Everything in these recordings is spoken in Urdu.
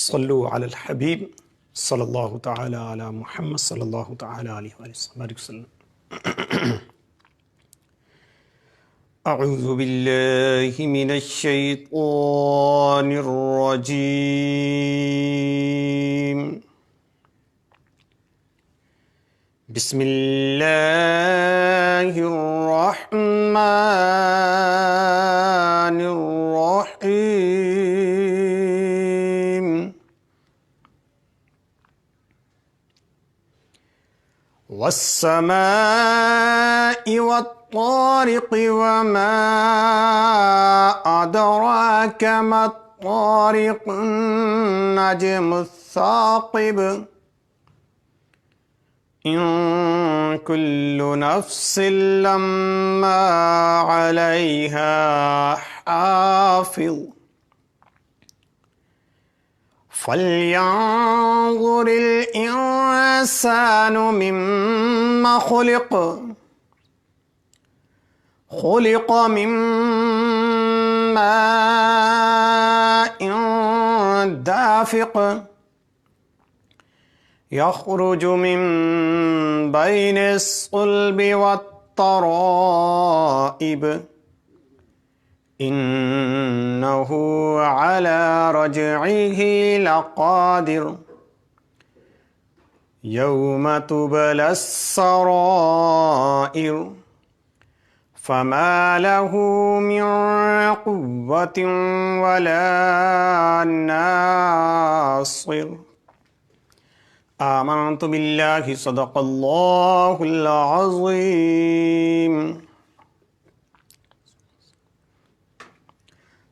صلو علی الحبیب صلی اللہ تعالی علی محمد صلی اللہ تعالی علیہ وسلم. اعوذ باللہ من الشیطان الرجیم. بسم اللہ الرحمن الرحیم. والسماء والطارق وما أدراك ما الطارق النجم الثاقب إن كل نفس لما عليها حافظ فلينظر الإنسان مما خلق من ماء دافق يخرج من بين الصلب والترائب إنه على رجعه لقادر يوم تبلى السرائر فما له من قوة ولا ناصر. آمنت بالله صدق الله العظيم.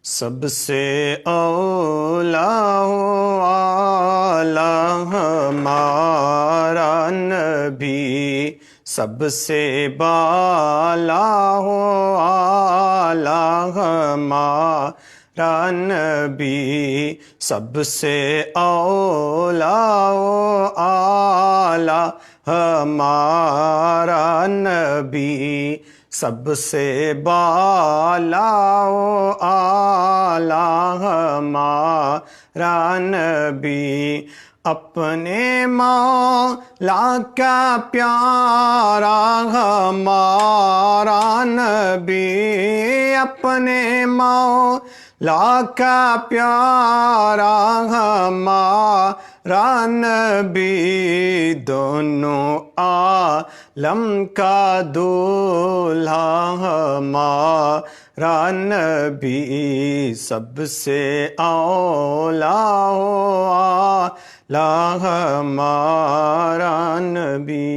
سب سے اولا ہمارا نبی، سب سے بالا ہو اعلیٰ ہمارا نبی، سب سے اولا ہو اعلیٰ ہمارا نبی، سب سے بالا و اعلیٰ ہمارا نبی. اپنے مولا کا پیارا ہمارا نبی، اپنے مولا کا پیارا ہمارا نبی، دونوں عالم کا دولہا ہمارا نبی، سب سے اولا ہو اعلیٰ ہمارا نبی.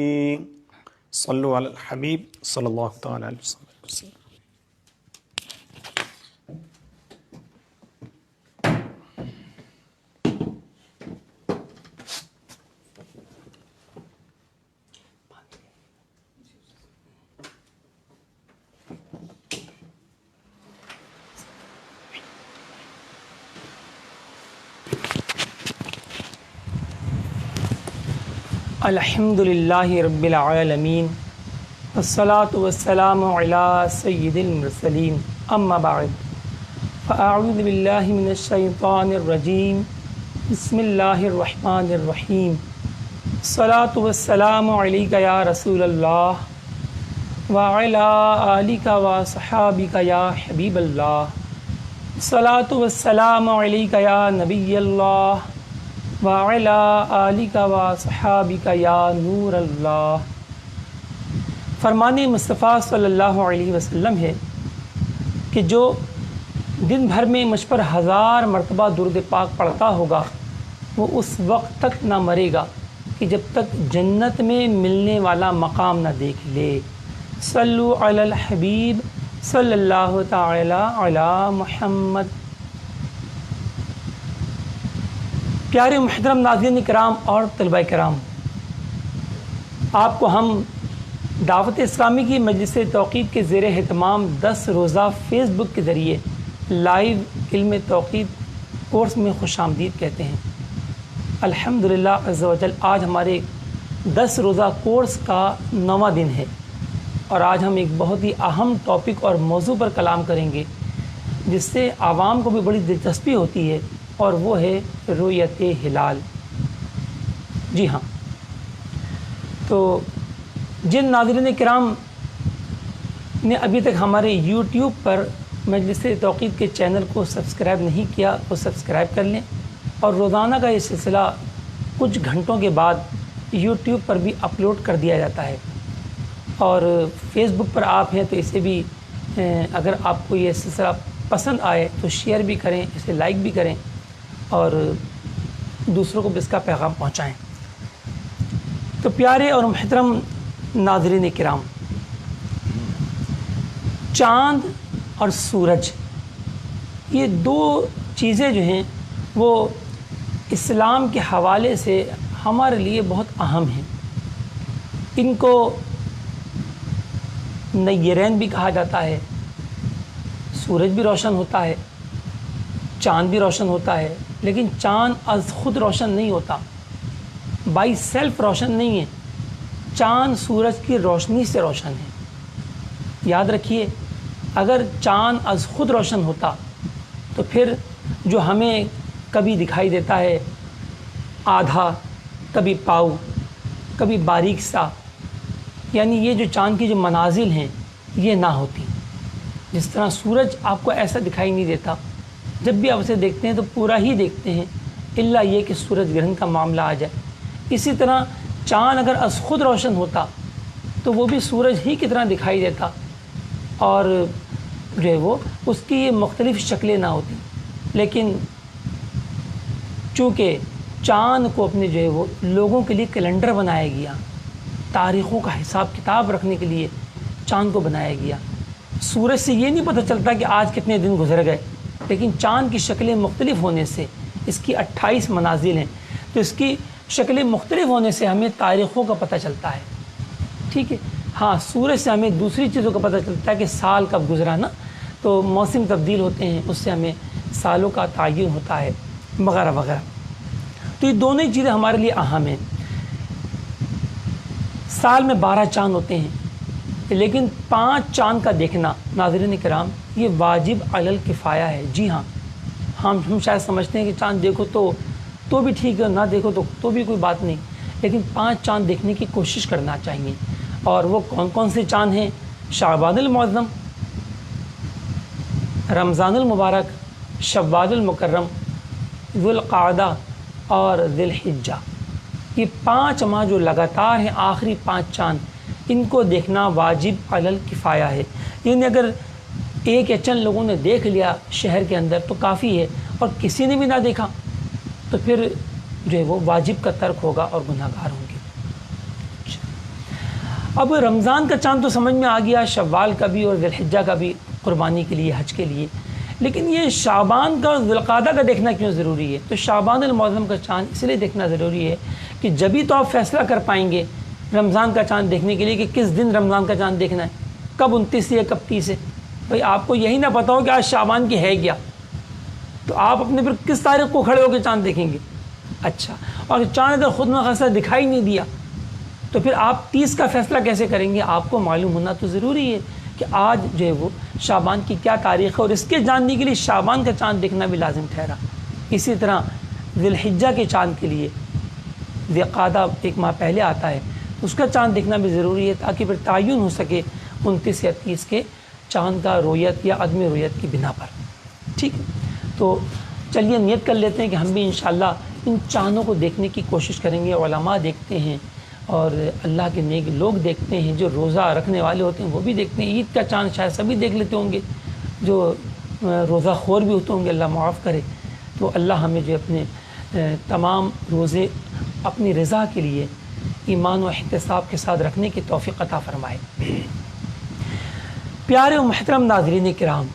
صلو علی الحبیب صلی اللہ تعالی علیہ وسلم. الحمد للہ رب العالمین والصلاة والسلام علی سید المرسلین، اما بعد فاعوذ باللہ من الشیطان الرجیم. بسم اللہ الرحمن الرحیم. الصلاة والسلام علیک یا رسول اللہ وعلی آلک وصحابک یا حبیب اللہ. الصلاة والسلام علیک یا نبی اللہ وعلی آلک وصحابک یا نور اللہ. فرمان مصطفیٰ صلی اللہ علیہ وسلم ہے کہ جو دن بھر میں مجھ پر 1000 مرتبہ درود پاک پڑھتا ہوگا وہ اس وقت تک نہ مرے گا کہ جب تک جنت میں ملنے والا مقام نہ دیکھ لے. صلو علی الحبیب صلی اللہ تعالی علی محمد. پیارے محترم ناظرین کرام اور طلباء کرام، آپ کو ہم دعوت اسلامی کی مجلس توقید کے زیر اہتمام 10 روزہ فیس بک کے ذریعے لائیو علم توقید کورس میں خوش آمدید کہتے ہیں. الحمدللہ عز و جل آج ہمارے 10 روزہ کورس کا 9واں دن ہے اور آج ہم ایک بہت ہی اہم ٹاپک اور موضوع پر کلام کریں گے جس سے عوام کو بھی بڑی دلچسپی ہوتی ہے اور وہ ہے رؤیت ہلال۔ جی ہاں، تو جن ناظرین کرام نے ابھی تک ہمارے یوٹیوب پر مجلس توقید کے چینل کو سبسکرائب نہیں کیا وہ سبسکرائب کر لیں، اور روزانہ کا یہ سلسلہ کچھ گھنٹوں کے بعد یوٹیوب پر بھی اپلوڈ کر دیا جاتا ہے، اور فیس بک پر آپ ہیں تو اسے بھی اگر آپ کو یہ سلسلہ پسند آئے تو شیئر بھی کریں، اسے لائک بھی کریں اور دوسروں کو بھی اس کا پیغام پہنچائیں۔ تو پیارے اور محترم ناظرین کرام، چاند اور سورج یہ دو چیزیں جو ہیں وہ اسلام کے حوالے سے ہمارے لیے بہت اہم ہیں۔ ان کو نیرین بھی کہا جاتا ہے۔ سورج بھی روشن ہوتا ہے، چاند بھی روشن ہوتا ہے، لیکن چاند از خود روشن نہیں ہوتا، بائی سیلف روشن نہیں ہے، چاند سورج کی روشنی سے روشن ہے۔ یاد رکھیے، اگر چاند از خود روشن ہوتا تو پھر جو ہمیں کبھی دکھائی دیتا ہے آدھا، کبھی پاؤ، کبھی باریک سا، یعنی یہ جو چاند کی جو منازل ہیں یہ نہ ہوتی۔ جس طرح سورج آپ کو ایسا دکھائی نہیں دیتا، جب بھی آپ اسے دیکھتے ہیں تو پورا ہی دیکھتے ہیں، الا یہ کہ سورج گرہن کا معاملہ آ جائے۔ اسی طرح چاند اگر از خود روشن ہوتا تو وہ بھی سورج ہی کی طرح دکھائی دیتا، اور جو ہے وہ اس کی یہ مختلف شکلیں نہ ہوتی۔ لیکن چونکہ چاند کو اپنے جو ہے وہ لوگوں کے لیے کیلنڈر بنایا گیا، تاریخوں کا حساب کتاب رکھنے کے لیے چاند کو بنایا گیا۔ سورج سے یہ نہیں پتہ چلتا کہ آج کتنے دن گزر گئے، لیکن چاند کی شکلیں مختلف ہونے سے، اس کی 28 منازل ہیں، تو اس کی شکلیں مختلف ہونے سے ہمیں تاریخوں کا پتہ چلتا ہے۔ ٹھیک ہے، ہاں، سورج سے ہمیں دوسری چیزوں کا پتہ چلتا ہے کہ سال کب گزرا نا، تو موسم تبدیل ہوتے ہیں، اس سے ہمیں سالوں کا تعین ہوتا ہے وغیرہ وغیرہ۔ تو یہ دونوں ہی چیزیں ہمارے لیے اہم ہیں۔ سال میں 12 چاند ہوتے ہیں، لیکن 5 چاند کا دیکھنا ناظرین کرام یہ واجب علی الکفایہ ہے۔ جی ہاں، ہم شاید سمجھتے ہیں کہ چاند دیکھو تو بھی ٹھیک ہے، نہ دیکھو تو بھی کوئی بات نہیں، لیکن 5 چاند دیکھنے کی کوشش کرنا چاہیے۔ اور وہ کون کون سے چاند ہیں؟ شعبان المعظم، رمضان المبارک، شوال المکرم، ذوالقعدہ اور ذی الحجہ۔ یہ 5 ماہ جو لگاتار ہیں، آخری 5 چاند، ان کو دیکھنا واجب علی الکفایہ ہے۔ یعنی اگر ایک یا چند لوگوں نے دیکھ لیا شہر کے اندر تو کافی ہے، اور کسی نے بھی نہ دیکھا تو پھر جو ہے وہ واجب کا ترک ہوگا اور گناہ گار ہوں گے۔ اب رمضان کا چاند تو سمجھ میں آ گیا، شوال کا بھی اور ذی الحجہ کا بھی، قربانی کے لیے، حج کے لیے، لیکن یہ شعبان کا اور ذوالقعدہ کا دیکھنا کیوں ضروری ہے؟ تو شعبان المعظم کا چاند اس لیے دیکھنا ضروری ہے کہ جبھی تو آپ فیصلہ کر پائیں گے رمضان کا چاند دیکھنے کے لیے کہ کس دن رمضان کا چاند دیکھنا ہے، کب 29 ہے کب 30 ہے۔ بھائی آپ کو یہی نہ پتہ ہو کہ آج شعبان کی ہے کیا، تو آپ اپنے پھر کس تاریخ کو کھڑے ہو کے چاند دیکھیں گے؟ اچھا، اور چاند اگر خود نخواستہ دکھائی نہیں دیا تو پھر آپ 30 کا فیصلہ کیسے کریں گے؟ آپ کو معلوم ہونا تو ضروری ہے کہ آج جو ہے وہ شعبان کی کیا تاریخ ہے، اور اس کے جاننے کے لیے شعبان کا چاند دیکھنا بھی لازم ٹھہرا۔ اسی طرح ذی الحجہ کے چاند کے لیے، ذی القعدہ 1 ماہ پہلے آتا ہے، اس کا چاند دیکھنا بھی ضروری ہے تاکہ پھر تعین ہو سکے 29 یا 30 کے چاند کا رویت یا عدم رویت کی بنا پر۔ ٹھیک ہے، تو چلیے نیت کر لیتے ہیں کہ ہم بھی انشاءاللہ ان چاندوں کو دیکھنے کی کوشش کریں گے۔ علماء دیکھتے ہیں اور اللہ کے نیک لوگ دیکھتے ہیں، جو روزہ رکھنے والے ہوتے ہیں وہ بھی دیکھتے ہیں۔ عید کا چاند شاید سبھی دیکھ لیتے ہوں گے، جو روزہ خور بھی ہوتے ہوں گے، اللہ معاف کرے۔ تو اللہ ہمیں جو اپنے تمام روزے اپنی رضا کے لیے ایمان و احتساب کے ساتھ رکھنے کی توفیق عطا فرمائے۔ پیارے و محترم ناظرین کرام،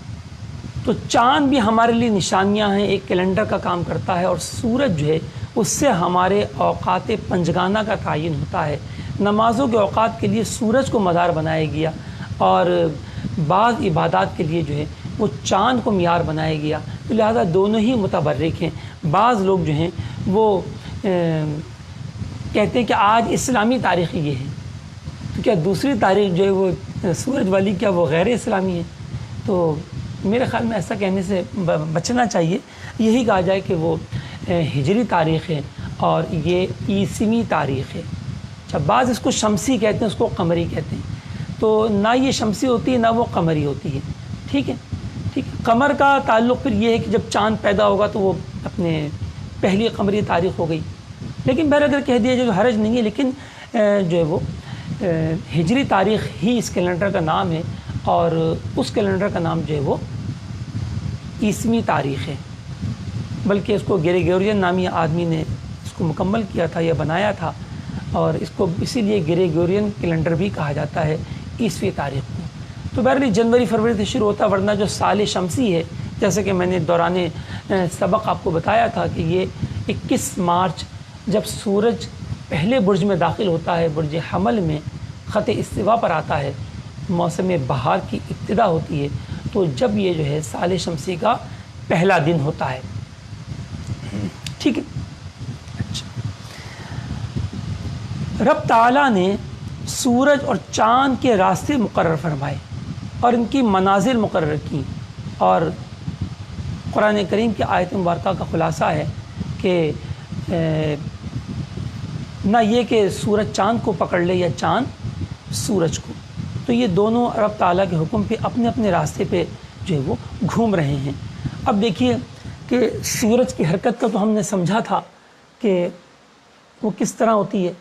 تو چاند بھی ہمارے لیے نشانیاں ہیں، ایک کیلنڈر کا کام کرتا ہے، اور سورج جو ہے اس سے ہمارے اوقات پنجگانہ کا تعین ہوتا ہے۔ نمازوں کے اوقات کے لیے سورج کو مدار بنایا گیا، اور بعض عبادات کے لیے جو ہے وہ چاند کو معیار بنایا گیا، تو لہذا دونوں ہی متبرک ہیں۔ بعض لوگ جو ہیں وہ کہتے ہیں کہ آج اسلامی تاریخ یہ ہے، تو کیا دوسری تاریخ جو ہے وہ سورج والی کیا وہ غیر اسلامی ہے؟ تو میرے خیال میں ایسا کہنے سے بچنا چاہیے۔ یہی کہا جائے کہ وہ ہجری تاریخ ہے اور یہ عیسوی تاریخ ہے. اچھا، بعض اس کو شمسی کہتے ہیں، اس کو قمری کہتے ہیں. تو نہ یہ شمسی ہوتی ہے نہ وہ قمری ہوتی ہے. ٹھیک ہے. قمر کا تعلق پھر یہ ہے کہ جب چاند پیدا ہوگا تو وہ اپنے پہلی قمری تاریخ ہو گئی. لیکن بہر اگر کہہ دیا جو حرج نہیں ہے، لیکن جو ہے وہ ہجری تاریخ ہی اس کیلنڈر کا نام ہے، اور اس کیلنڈر کا نام جو ہے وہ عیسوی تاریخ ہے. بلکہ اس کو گریگورین نامی آدمی نے اس کو مکمل کیا تھا یا بنایا تھا، اور اس کو اسی لیے گریگورین کیلنڈر بھی کہا جاتا ہے عیسوی تاریخ کو. تو بہرحال جنوری فروری سے شروع ہوتا، ورنہ جو سال شمسی ہے جیسے کہ میں نے دوران سبق آپ کو بتایا تھا کہ یہ 21 مارچ جب سورج پہلے برج میں داخل ہوتا ہے، برج حمل میں خط استوا پر آتا ہے، موسم بہار کی ابتدا ہوتی ہے، تو جب یہ جو ہے سال شمسی کا پہلا دن ہوتا ہے. ٹھیک ہے. اچھا، رب تعالیٰ نے سورج اور چاند کے راستے مقرر فرمائے اور ان کی منازل مقرر کی. اور قرآن کریم کی آیت مبارکہ کا خلاصہ ہے کہ نہ یہ کہ سورج چاند کو پکڑ لے یا چاند سورج کو، تو یہ دونوں رب تعالیٰ کے حکم پہ اپنے اپنے راستے پہ جو ہے وہ گھوم رہے ہیں. اب دیکھیے کہ سورج کی حرکت کا تو ہم نے سمجھا تھا کہ وہ کس طرح ہوتی ہے.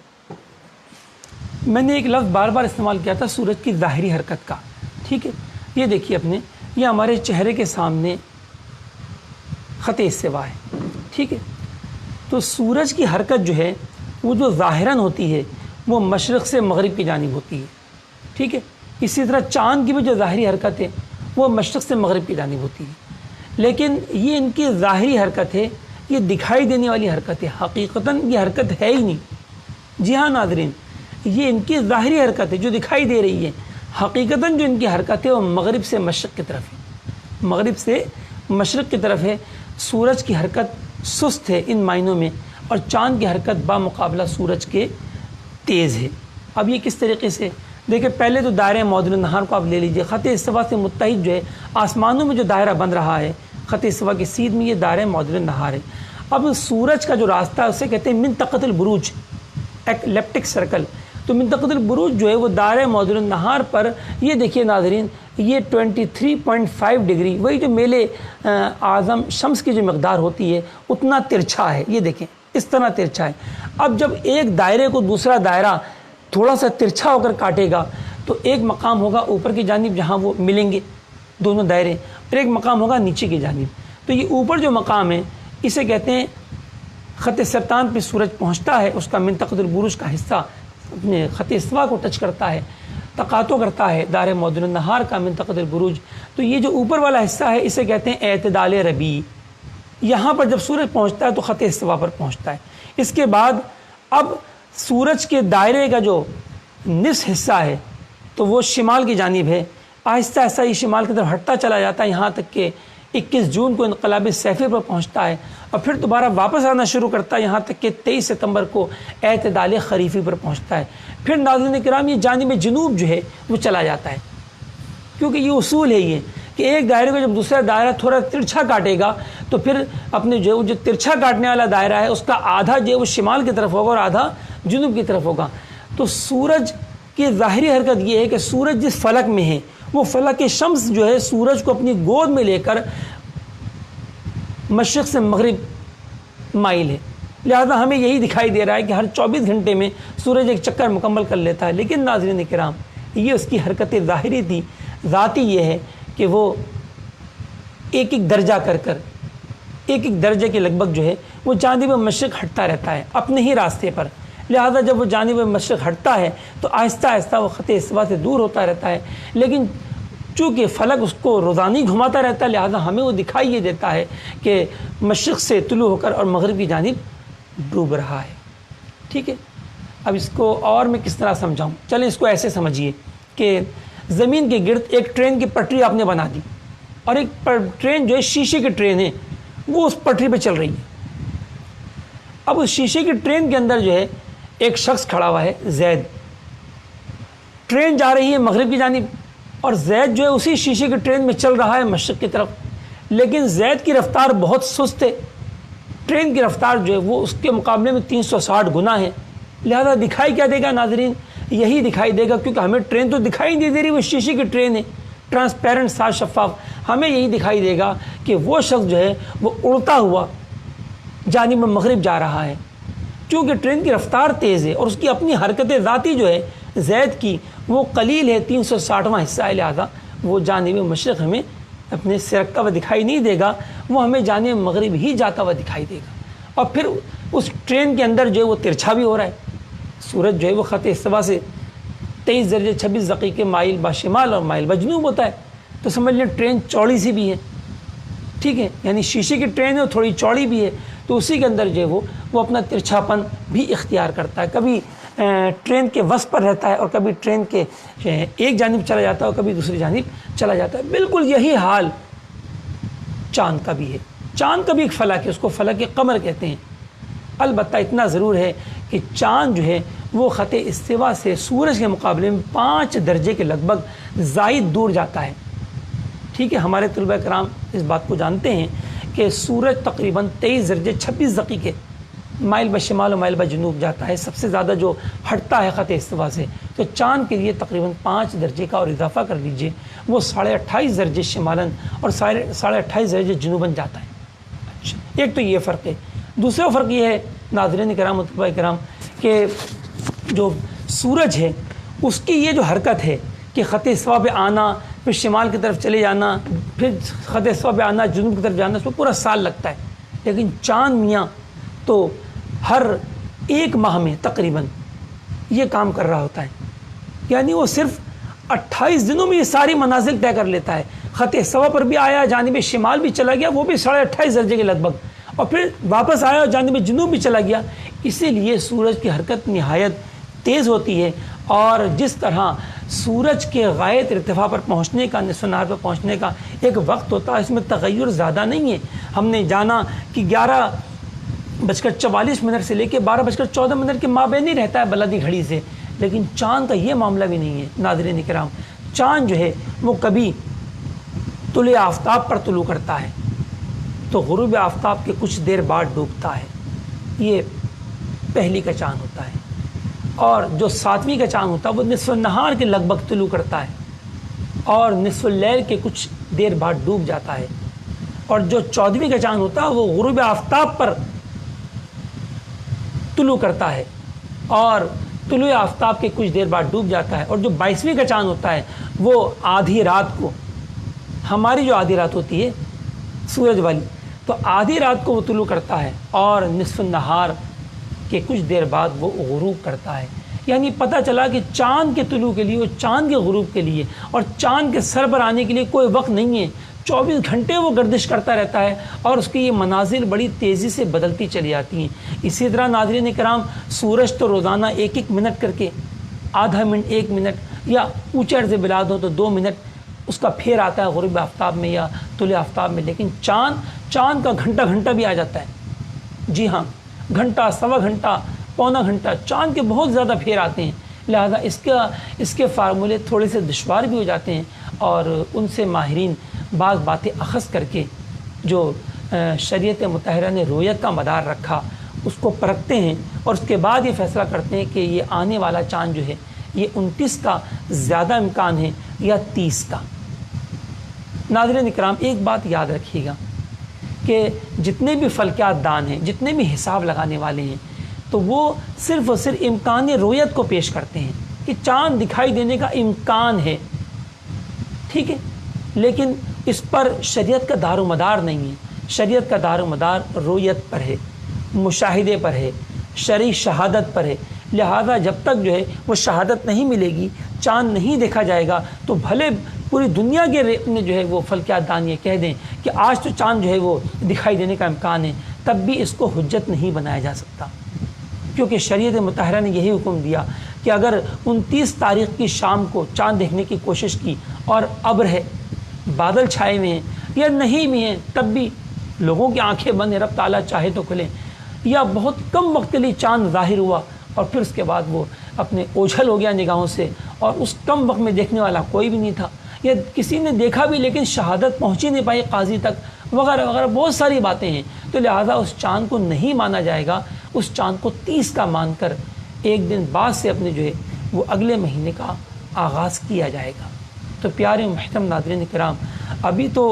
میں نے ایک لفظ بار بار استعمال کیا تھا سورج کی ظاہری حرکت کا. ٹھیک ہے. یہ دیکھیے اپنے، یہ ہمارے چہرے کے سامنے خط استوا ہے. ٹھیک ہے. تو سورج کی حرکت جو ہے وہ جو ظاہراً ہوتی ہے وہ مشرق سے مغرب کی جانب ہوتی ہے. ٹھیک ہے. اسی طرح چاند کی بھی جو ظاہری حرکت ہے وہ مشرق سے مغرب کی جانب ہوتی ہے. لیکن یہ ان کی ظاہری حرکت ہے، یہ دکھائی دینے والی حرکت ہے، حقیقتاً یہ حرکت ہے ہی نہیں. جی ہاں ناظرین، یہ ان کی ظاہری حرکت ہے جو دکھائی دے رہی ہے. حقیقتاً جو ان کی حرکت ہے وہ مغرب سے مشرق کی طرف ہے، مغرب سے مشرق کی طرف ہے. سورج کی حرکت سست ہے ان معنوں میں، اور چاند کی حرکت بامقابلہ سورج کے تیز ہے. اب یہ کس طریقے سے دیکھیں، پہلے تو دائرہ معدل النہار کو آپ لے لیجئے. خط استوا سے متحد جو ہے آسمانوں میں جو دائرہ بن رہا ہے خط استوا کی سیدھ میں، یہ دائرہ معدل النہار ہے. اب سورج کا جو راستہ ہے اسے کہتے ہیں منطقۃ البروج، ایک الیپٹک سرکل. تو منطقۃ البروج جو ہے وہ دائرہ معدل النہار پر، یہ دیکھیے ناظرین، یہ 23.5 ڈگری، وہی جو میل اعظم شمس کی جو مقدار ہوتی ہے اتنا ترچھا ہے. یہ دیکھیں اس طرح ترچھا ہے. اب جب ایک دائرے کو دوسرا دائرہ تھوڑا سا ترچھا ہو کر کاٹے گا تو ایک مقام ہوگا اوپر کی جانب جہاں وہ ملیں گے دونوں دائرے، اور ایک مقام ہوگا نیچے کی جانب. تو یہ اوپر جو مقام ہے اسے کہتے ہیں خط سرطان پہ سورج پہنچتا ہے، اس کا منطقۃ البروج کا حصہ اپنے خط استوا کو ٹچ کرتا ہے، تقاطع کرتا ہے دائرہ معدل النہار کا منطقۃ البروج. تو یہ جو اوپر والا حصہ ہے اسے کہتے ہیں اعتدال ربیع. یہاں پر جب سورج پہنچتا ہے تو خط استوا پر پہنچتا ہے. اس کے بعد اب سورج کے دائرے کا جو نصف حصہ ہے تو وہ شمال کی جانب ہے. آہستہ آہستہ یہ شمال کی طرف ہٹتا چلا جاتا ہے، یہاں تک کہ 21 جون کو انقلاب صیفی پر پہنچتا ہے، اور پھر دوبارہ واپس آنا شروع کرتا ہے یہاں تک کہ 23 ستمبر کو اعتدال خریفی پر پہنچتا ہے. پھر ناظرین کرام یہ جانب جنوب جو ہے وہ چلا جاتا ہے، کیونکہ یہ اصول ہے یہ کہ ایک دائرے کو جب دوسرا دائرہ تھوڑا ترچھا کاٹے گا تو پھر اپنے جو ترچھا کاٹنے والا دائرہ ہے اس کا آدھا جو ہے وہ شمال کی طرف ہوگا اور آدھا جنوب کی طرف ہوگا. تو سورج کی ظاہری حرکت یہ ہے کہ سورج جس فلک میں ہے وہ فلک شمس جو ہے سورج کو اپنی گود میں لے کر مشرق سے مغرب مائل ہے. لہذا ہمیں یہی دکھائی دے رہا ہے کہ ہر 24 گھنٹے میں سورج ایک چکر مکمل کر لیتا ہے. لیکن ناظرین کرام یہ اس کی حرکت ظاہری تھی، ذاتی یہ ہے کہ وہ ایک ایک درجہ کر ایک ایک درجے کے لگ بھگ جو ہے وہ جانب مشرق ہٹتا رہتا ہے اپنے ہی راستے پر. لہذا جب وہ جانب مشرق ہٹتا ہے تو آہستہ آہستہ وہ خط استوا سے دور ہوتا رہتا ہے. لیکن چونکہ فلک اس کو روزانہ گھماتا رہتا ہے لہذا ہمیں وہ دکھائی یہ دیتا ہے کہ مشرق سے طلوع ہو کر اور مغرب کی جانب ڈوب رہا ہے. ٹھیک ہے. اب اس کو اور میں کس طرح سمجھاؤں؟ چلیں اس کو ایسے سمجھیے کہ زمین کے گرد ایک ٹرین کی پٹری آپ نے بنا دی، اور ایک ٹرین جو ہے شیشے کی ٹرین ہے وہ اس پٹری پہ چل رہی ہے. اب اس شیشے کی ٹرین کے اندر جو ہے ایک شخص کھڑا ہوا ہے زید. ٹرین جا رہی ہے مغرب کی جانب اور زید جو ہے اسی شیشے کی ٹرین میں چل رہا ہے مشرق کی طرف. لیکن زید کی رفتار بہت سست ہے، ٹرین کی رفتار جو ہے وہ اس کے مقابلے میں 360 گنا ہے، لہذا دکھائی کیا دے گا ناظرین؟ یہی دکھائی دے گا، کیونکہ ہمیں ٹرین تو دکھائی نہیں دے رہی، وہ شیشے کی ٹرین ہے، ٹرانسپیرنٹ، صاف شفاف، ہمیں یہی دکھائی دے گا کہ وہ شخص جو ہے وہ اڑتا ہوا جانب مغرب جا رہا ہے، کیونکہ ٹرین کی رفتار تیز ہے اور اس کی اپنی حرکت ذاتی جو ہے زید کی وہ قلیل ہے، 360واں حصہ ہے، لہذا وہ جانب مشرق ہمیں اپنے سرکتا ہوا دکھائی نہیں دے گا، وہ ہمیں جانب مغرب ہی جاتا ہوا دکھائی دے گا۔ اور پھر اس ٹرین کے اندر جو ہے وہ ترچھا بھی ہو رہا ہے، سورج جو ہے وہ خط استوا سے 23 درجے 26 دقیقے مائل بشمال اور مائل بجنوب ہوتا ہے، تو سمجھ لیں ٹرین چوڑی سی بھی ہے، ٹھیک ہے، یعنی شیشے کی ٹرین ہے اور تھوڑی چوڑی بھی ہے، تو اسی کے اندر جو ہے وہ اپنا ترچھا پن بھی اختیار کرتا ہے، کبھی ٹرین کے وسط پر رہتا ہے اور کبھی ٹرین کے ایک جانب چلا جاتا ہے اور کبھی دوسری جانب چلا جاتا ہے۔ بالکل یہی حال چاند کا بھی ہے، چاند کا بھی ایک فلک ہے، اس کو فلک قمر کہتے ہیں، البتہ اتنا ضرور ہے کہ چاند جو ہے وہ خط استوا سے سورج کے مقابلے میں 5 درجے کے لگ بھگ زائد دور جاتا ہے، ٹھیک ہے۔ ہمارے طلبہ کرام اس بات کو جانتے ہیں کہ سورج تقریباً 23 درجے 26 دقیقے مائل بشمال و مائل بجنوب جاتا ہے، سب سے زیادہ جو ہٹتا ہے خط استوا سے، تو چاند کے لیے تقریباً 5 درجے کا اور اضافہ کر لیجئے، وہ 28.5 درجے شمالاً اور 28.5 درجے جنوباً جاتا ہے۔ اچھا، ایک تو یہ فرق ہے۔ دوسرا فرق یہ ہے ناظرین کرام و طلبہ کرام کہ جو سورج ہے اس کی یہ جو حرکت ہے کہ خط استوا پہ آنا، پھر شمال کی طرف چلے جانا، پھر خط استوا پہ آنا، جنوب کی طرف جانا، اس میں پورا سال لگتا ہے، لیکن چاند میاں تو ہر 1 ماہ میں تقریباً یہ کام کر رہا ہوتا ہے، یعنی وہ صرف 28 دنوں میں یہ ساری منازل طے کر لیتا ہے، خط استوا پر بھی آیا، جانب شمال بھی چلا گیا، وہ بھی 28.5 درجے کے لگ بھگ، اور پھر واپس آیا اور جانب جنوب بھی چلا گیا۔ اسی لیے سورج کی حرکت نہایت تیز ہوتی ہے، اور جس طرح سورج کے غائب ارتفاع پر پہنچنے کا، نصف نہار پر پہنچنے کا ایک وقت ہوتا ہے، اس میں تغیر زیادہ نہیں ہے۔ ہم نے جانا کہ 11:44 سے لے کے 12:14 کے مابین ہی رہتا ہے بلدی گھڑی سے، لیکن چاند کا یہ معاملہ بھی نہیں ہے ناظرین کرام۔ چاند جو ہے وہ کبھی طلوع آفتاب پر طلوع کرتا ہے تو غروب آفتاب کے کچھ دیر بعد ڈوبتا ہے، یہ پہلی کا چاند ہوتا ہے، اور جو 7ویں کا چاند ہوتا ہے وہ نصف النہار کے لگ بھگ طلوع کرتا ہے اور نصف اللیل کے کچھ دیر بعد ڈوب جاتا ہے، اور جو 14ویں کا چاند ہوتا ہے وہ غروب آفتاب پر طلوع کرتا ہے اور طلوع آفتاب کے کچھ دیر بعد ڈوب جاتا ہے، اور جو 22ویں کا چاند ہوتا ہے وہ آدھی رات کو، ہماری جو آدھی رات ہوتی ہے سورج والی، تو آدھی رات کو وہ طلوع کرتا ہے اور نصف النہار کے کچھ دیر بعد وہ غروب کرتا ہے۔ یعنی پتہ چلا کہ چاند کے طلوع کے لیے اور چاند کے غروب کے لیے اور چاند کے سر پر آنے کے لیے کوئی وقت نہیں ہے، 24 گھنٹے وہ گردش کرتا رہتا ہے، اور اس کی یہ منازل بڑی تیزی سے بدلتی چلی جاتی ہیں۔ اسی طرح ناظرین کرام سورج تو روزانہ 1 منٹ کر کے، آدھا منٹ 1 منٹ، یا اونچے عرض بلاد ہو تو 2 منٹ اس کا پھیر آتا ہے غروب آفتاب میں یا طلوع آفتاب میں، لیکن چاند کا گھنٹہ گھنٹہ بھی آ جاتا ہے، جی ہاں، گھنٹہ، سوا گھنٹہ، پونا گھنٹہ، چاند کے بہت زیادہ پھیر آتے ہیں، لہذا اس کے فارمولے تھوڑے سے دشوار بھی ہو جاتے ہیں، اور ان سے ماہرین بعض باتیں اخذ کر کے جو شریعت مطہرہ نے رویت کا مدار رکھا اس کو پرکھتے ہیں، اور اس کے بعد یہ فیصلہ کرتے ہیں کہ یہ آنے والا چاند جو ہے یہ 29 کا زیادہ امکان ہے یا 30 کا۔ ناظرین اکرام، ایک بات یاد رکھیے گا کہ جتنے بھی فلکیات دان ہیں، جتنے بھی حساب لگانے والے ہیں، تو وہ صرف اور صرف امکان رویت کو پیش کرتے ہیں کہ چاند دکھائی دینے کا امکان ہے، ٹھیک ہے، لیکن اس پر شریعت کا دار و مدار نہیں ہے۔ شریعت کا دار و مدار رویت پر ہے، مشاہدے پر ہے، شرعی شہادت پر ہے، لہذا جب تک جو ہے وہ شہادت نہیں ملے گی، چاند نہیں دیکھا جائے گا، تو بھلے پوری دنیا کے نے جو ہے وہ فلکیات دان یہ کہہ دیں کہ آج تو چاند جو ہے وہ دکھائی دینے کا امکان ہے، تب بھی اس کو حجت نہیں بنایا جا سکتا، کیونکہ شریعت مطہرہ نے یہی حکم دیا کہ اگر 29 تاریخ کی شام کو چاند دیکھنے کی کوشش کی اور ابر ہے، بادل چھائے ہوئے ہیں یا نہیں بھی ہیں، تب بھی لوگوں کی آنکھیں بند ہیں، رب تعالیٰ چاہے تو کھلیں، یا بہت کم وقت کے لیے چاند ظاہر ہوا اور پھر اس کے بعد وہ اپنے اوجھل ہو گیا نگاہوں سے، اور اس کم وقت میں دیکھنے والا کوئی بھی نہیں تھا، یا کسی نے دیکھا بھی لیکن شہادت پہنچ ہی نہیں پائی قاضی تک، وغیرہ وغیرہ بہت ساری باتیں ہیں. تو لہٰذا اس چاند کو نہیں مانا جائے گا، اس چاند کو 30 کا مان کر ایک دن بعد سے اپنے جو ہے وہ اگلے مہینے کا آغاز کیا جائے گا. تو پیارے محترم ناظرین کرام، ابھی تو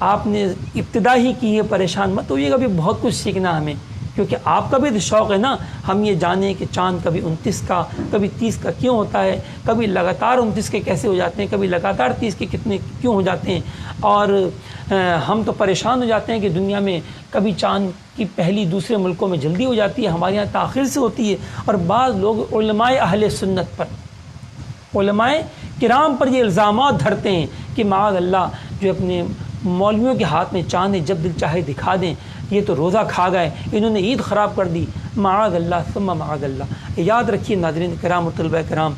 آپ نے ابتدا ہی کی ہے، پریشان مت ہوئیے گا، ابھی بہت کچھ سیکھنا ہمیں، کیونکہ آپ کا بھی تو شوق ہے نا ہم یہ جانیں کہ چاند کبھی 29 کا کبھی 30 کا کیوں ہوتا ہے، کبھی لگاتار 29 کے کیسے ہو جاتے ہیں، کبھی لگاتار 30 کے کتنے کیوں ہو جاتے ہیں. اور ہم تو پریشان ہو جاتے ہیں کہ دنیا میں کبھی چاند کی پہلی دوسرے ملکوں میں جلدی ہو جاتی ہے، ہمارے یہاں تاخیر سے ہوتی ہے. اور بعض لوگ علماء اہل سنت پر، علماء کرام پر یہ الزامات دھرتے ہیں کہ معاذ اللہ جو اپنے مولویوں کے ہاتھ میں چاند ہے، جب دل چاہے دکھا دیں، یہ تو روزہ کھا گئے، انہوں نے عید خراب کر دی. معاذ اللہ ثم معاذ اللہ. یاد رکھیے ناظرین کرام اور طلبہ کرام،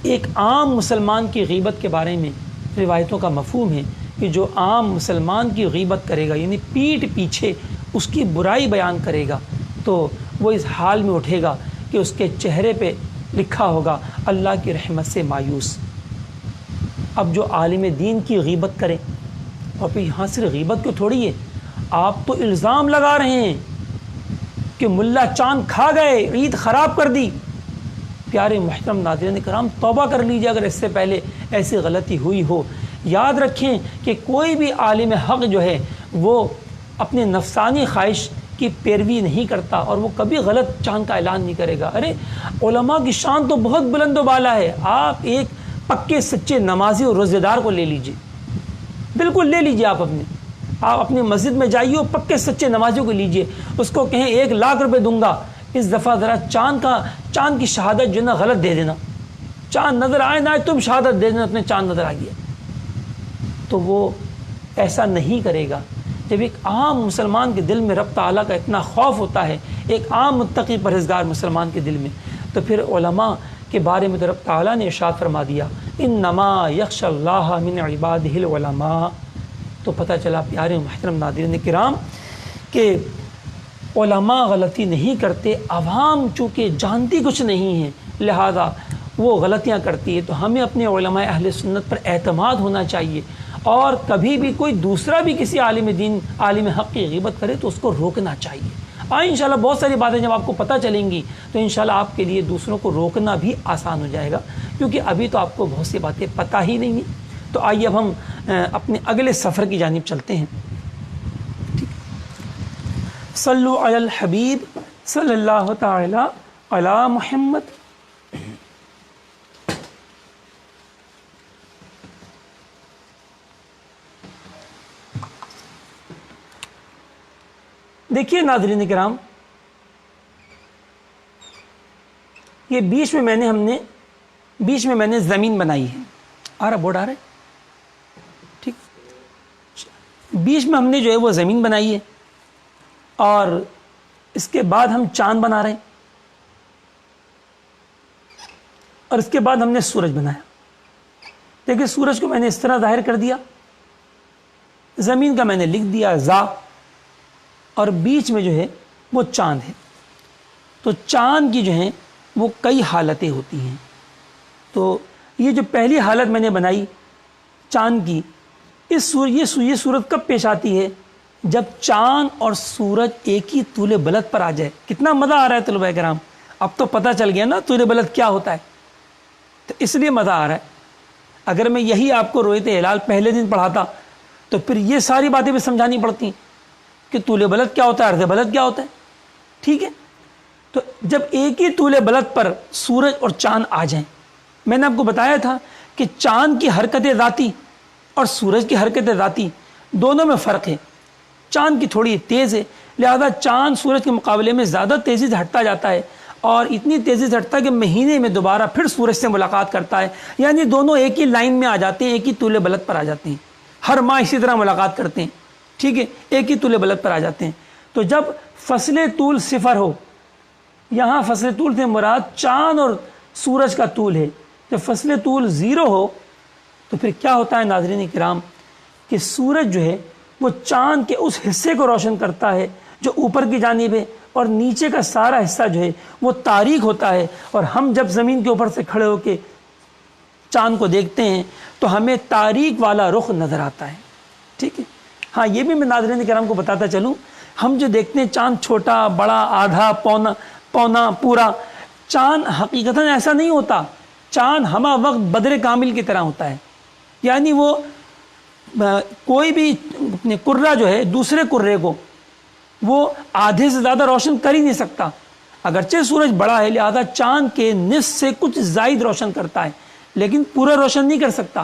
ایک عام مسلمان کی غیبت کے بارے میں روایتوں کا مفہوم ہے کہ جو عام مسلمان کی غیبت کرے گا، یعنی پیٹھ پیچھے اس کی برائی بیان کرے گا، تو وہ اس حال میں اٹھے گا کہ اس کے چہرے پہ لکھا ہوگا اللہ کی رحمت سے مایوس. اب جو عالم دین کی غیبت کرے، اور پھر یہاں صرف غیبت کو تھوڑی ہے، آپ تو الزام لگا رہے ہیں کہ ملا چاند کھا گئے، عید خراب کر دی. پیارے محترم ناظرین کرام، توبہ کر لیجیے اگر اس سے پہلے ایسی غلطی ہوئی ہو. یاد رکھیں کہ کوئی بھی عالم حق جو ہے وہ اپنے نفسانی خواہش کی پیروی نہیں کرتا، اور وہ کبھی غلط چاند کا اعلان نہیں کرے گا. ارے علماء کی شان تو بہت بلند و بالا ہے. آپ ایک پکے سچے نمازی اور روزے دار کو لے لیجیے، بالکل لے لیجیے. آپ اپنی مسجد میں جائیے اور پکے سچے نمازیوں کو لیجیے، اس کو کہیں 1 لاکھ روپے دوں گا، اس دفعہ ذرا چاند کی شہادت جو ہے نا غلط دے دینا، چاند نظر آئے نہ آئے تم شہادت دے دینا اپنے چاند نظر آ گیا. تو وہ ایسا نہیں کرے گا. جب ایک عام مسلمان کے دل میں رب تعالیٰ کا اتنا خوف ہوتا ہے، ایک عام متقی پرہیزگار مسلمان کے دل میں، تو پھر علماء کے بارے میں تو رب تعالیٰ نے ارشاد فرما دیا انما یخشی اللہ من عبادہ العلماء. تو پتہ چلا پیارے محترم ناظرین کرام کہ علماء غلطی نہیں کرتے، عوام چونکہ جانتی کچھ نہیں ہے لہذا وہ غلطیاں کرتی ہے. تو ہمیں اپنے علماء اہل سنت پر اعتماد ہونا چاہیے، اور کبھی بھی کوئی دوسرا بھی کسی عالم دین عالم حق کی غیبت کرے تو اس کو روکنا چاہیے. انشاءاللہ بہت ساری باتیں جب آپ کو پتہ چلیں گی تو انشاءاللہ آپ کے لیے دوسروں کو روکنا بھی آسان ہو جائے گا، کیونکہ ابھی تو آپ کو بہت سی باتیں پتہ ہی نہیں ہیں. تو آئیے اب ہم اپنے اگلے سفر کی جانب چلتے ہیں. صلو علی الحبیب صلی اللہ تعالی علی محمد. دیکھیے ناظرین کرام، یہ بیچ میں میں نے زمین بنائی ہے. آ رہا بورڈ آ رہا ہے ٹھیک. بیچ میں ہم نے جو ہے وہ زمین بنائی ہے، اور اس کے بعد ہم چاند بنا رہے ہیں، اور اس کے بعد ہم نے سورج بنایا. دیکھیے سورج کو میں نے اس طرح ظاہر کر دیا، زمین کا میں نے لکھ دیا زا، اور بیچ میں جو ہے وہ چاند ہے. تو چاند کی جو ہیں وہ کئی حالتیں ہوتی ہیں. تو یہ جو پہلی حالت میں نے بنائی چاند کی، یہ صورت کب پیش آتی ہے؟ جب چاند اور سورج ایک ہی طول بلد پر آ جائے. کتنا مزہ آ رہا ہے طلبہ کرام، اب تو پتہ چل گیا نا طول بلد کیا ہوتا ہے، تو اس لیے مزہ آ رہا ہے. اگر میں یہی آپ کو رؤیت ہلال پہلے دن پڑھاتا تو پھر یہ ساری باتیں بھی سمجھانی پڑتی کہ طول بلد کیا ہوتا ہے، عرض بلد کیا ہوتا ہے. ٹھیک ہے، تو جب ایک ہی طول بلد پر سورج اور چاند آ جائیں، میں نے آپ کو بتایا تھا کہ چاند کی حرکت ذاتی اور سورج کی حرکت ذاتی دونوں میں فرق ہے. چاند کی تھوڑی تیز ہے، لہذا چاند سورج کے مقابلے میں زیادہ تیزی سے ہٹتا جاتا ہے، اور اتنی تیزی سے ہٹتا ہے کہ مہینے میں دوبارہ پھر سورج سے ملاقات کرتا ہے. یعنی دونوں ایک ہی لائن میں آ جاتے ہیں، ایک ہی طول بلد پر آ جاتے ہیں. ہر ماہ اسی طرح ملاقات کرتے ہیں. ٹھیک ہے، ایک ہی طول بلد پر آ جاتے ہیں. تو جب فصل طول 0 ہو، یہاں فصل طول سے مراد چاند اور سورج کا طول ہے. جب فصل طول 0 ہو تو پھر کیا ہوتا ہے ناظرین کرام کہ سورج جو ہے وہ چاند کے اس حصے کو روشن کرتا ہے جو اوپر کی جانب ہے، اور نیچے کا سارا حصہ جو ہے وہ تاریک ہوتا ہے. اور ہم جب زمین کے اوپر سے کھڑے ہو کے چاند کو دیکھتے ہیں تو ہمیں تاریک والا رخ نظر آتا ہے. ٹھیک ہے، ہاں یہ بھی میں ناظرین کرام کو بتاتا چلوں، ہم جو دیکھتے ہیں چاند چھوٹا بڑا آدھا پونا پورا، چاند حقیقتاً ایسا نہیں ہوتا، چاند ہمہ وقت بدر کامل کی طرح ہوتا ہے، یعنی وہ کوئی بھی کرہ جو ہے دوسرے کرے کو وہ آدھے سے زیادہ روشن کر ہی نہیں سکتا، اگرچہ سورج بڑا ہے لہذا چاند کے نصف سے کچھ زائد روشن کرتا ہے لیکن پورا روشن نہیں کر سکتا،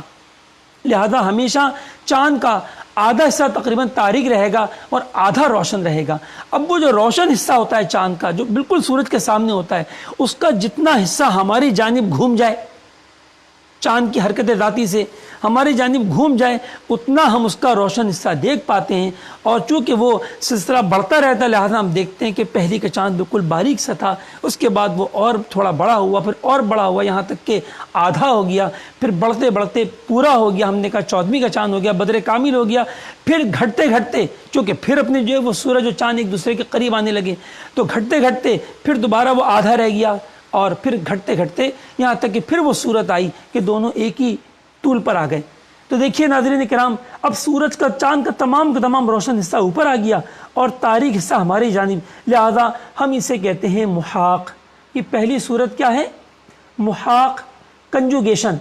لہذا ہمیشہ چاند کا آدھا حصہ تقریباً تاریک رہے گا اور آدھا روشن رہے گا۔ اب وہ جو روشن حصہ ہوتا ہے چاند کا جو بالکل سورج کے سامنے ہوتا ہے، اس کا جتنا حصہ ہماری جانب گھوم جائے، چاند کی حرکت ذاتی سے ہماری جانب گھوم جائے، اتنا ہم اس کا روشن حصہ دیکھ پاتے ہیں، اور چونکہ وہ سلسلہ بڑھتا رہتا ہے لہذا ہم دیکھتے ہیں کہ پہلی کا چاند بالکل باریک سا تھا، اس کے بعد وہ اور تھوڑا بڑا ہوا، پھر اور بڑا ہوا، یہاں تک کہ آدھا ہو گیا، پھر بڑھتے بڑھتے پورا ہو گیا، ہم نے کہا 14ویں کا چاند ہو گیا، بدر کامل ہو گیا، پھر گھٹتے گھٹتے چونکہ پھر اپنے جو ہے وہ سورج اور چاند ایک دوسرے کے قریب آنے لگے، تو گھٹتے گھٹتے پھر دوبارہ وہ آدھا رہ گیا، اور پھر گھٹتے گھٹتے یہاں تک کہ پھر وہ صورت آئی کہ دونوں ایک ہی طول پر آ گئے۔ تو دیکھیے ناظرین کرام، اب سورج کا چاند کا تمام روشن حصہ اوپر آ گیا اور تاریک حصہ ہماری جانب، لہذا ہم اسے کہتے ہیں محاق۔ یہ پہلی صورت کیا ہے؟ محاق، کنجوگیشن۔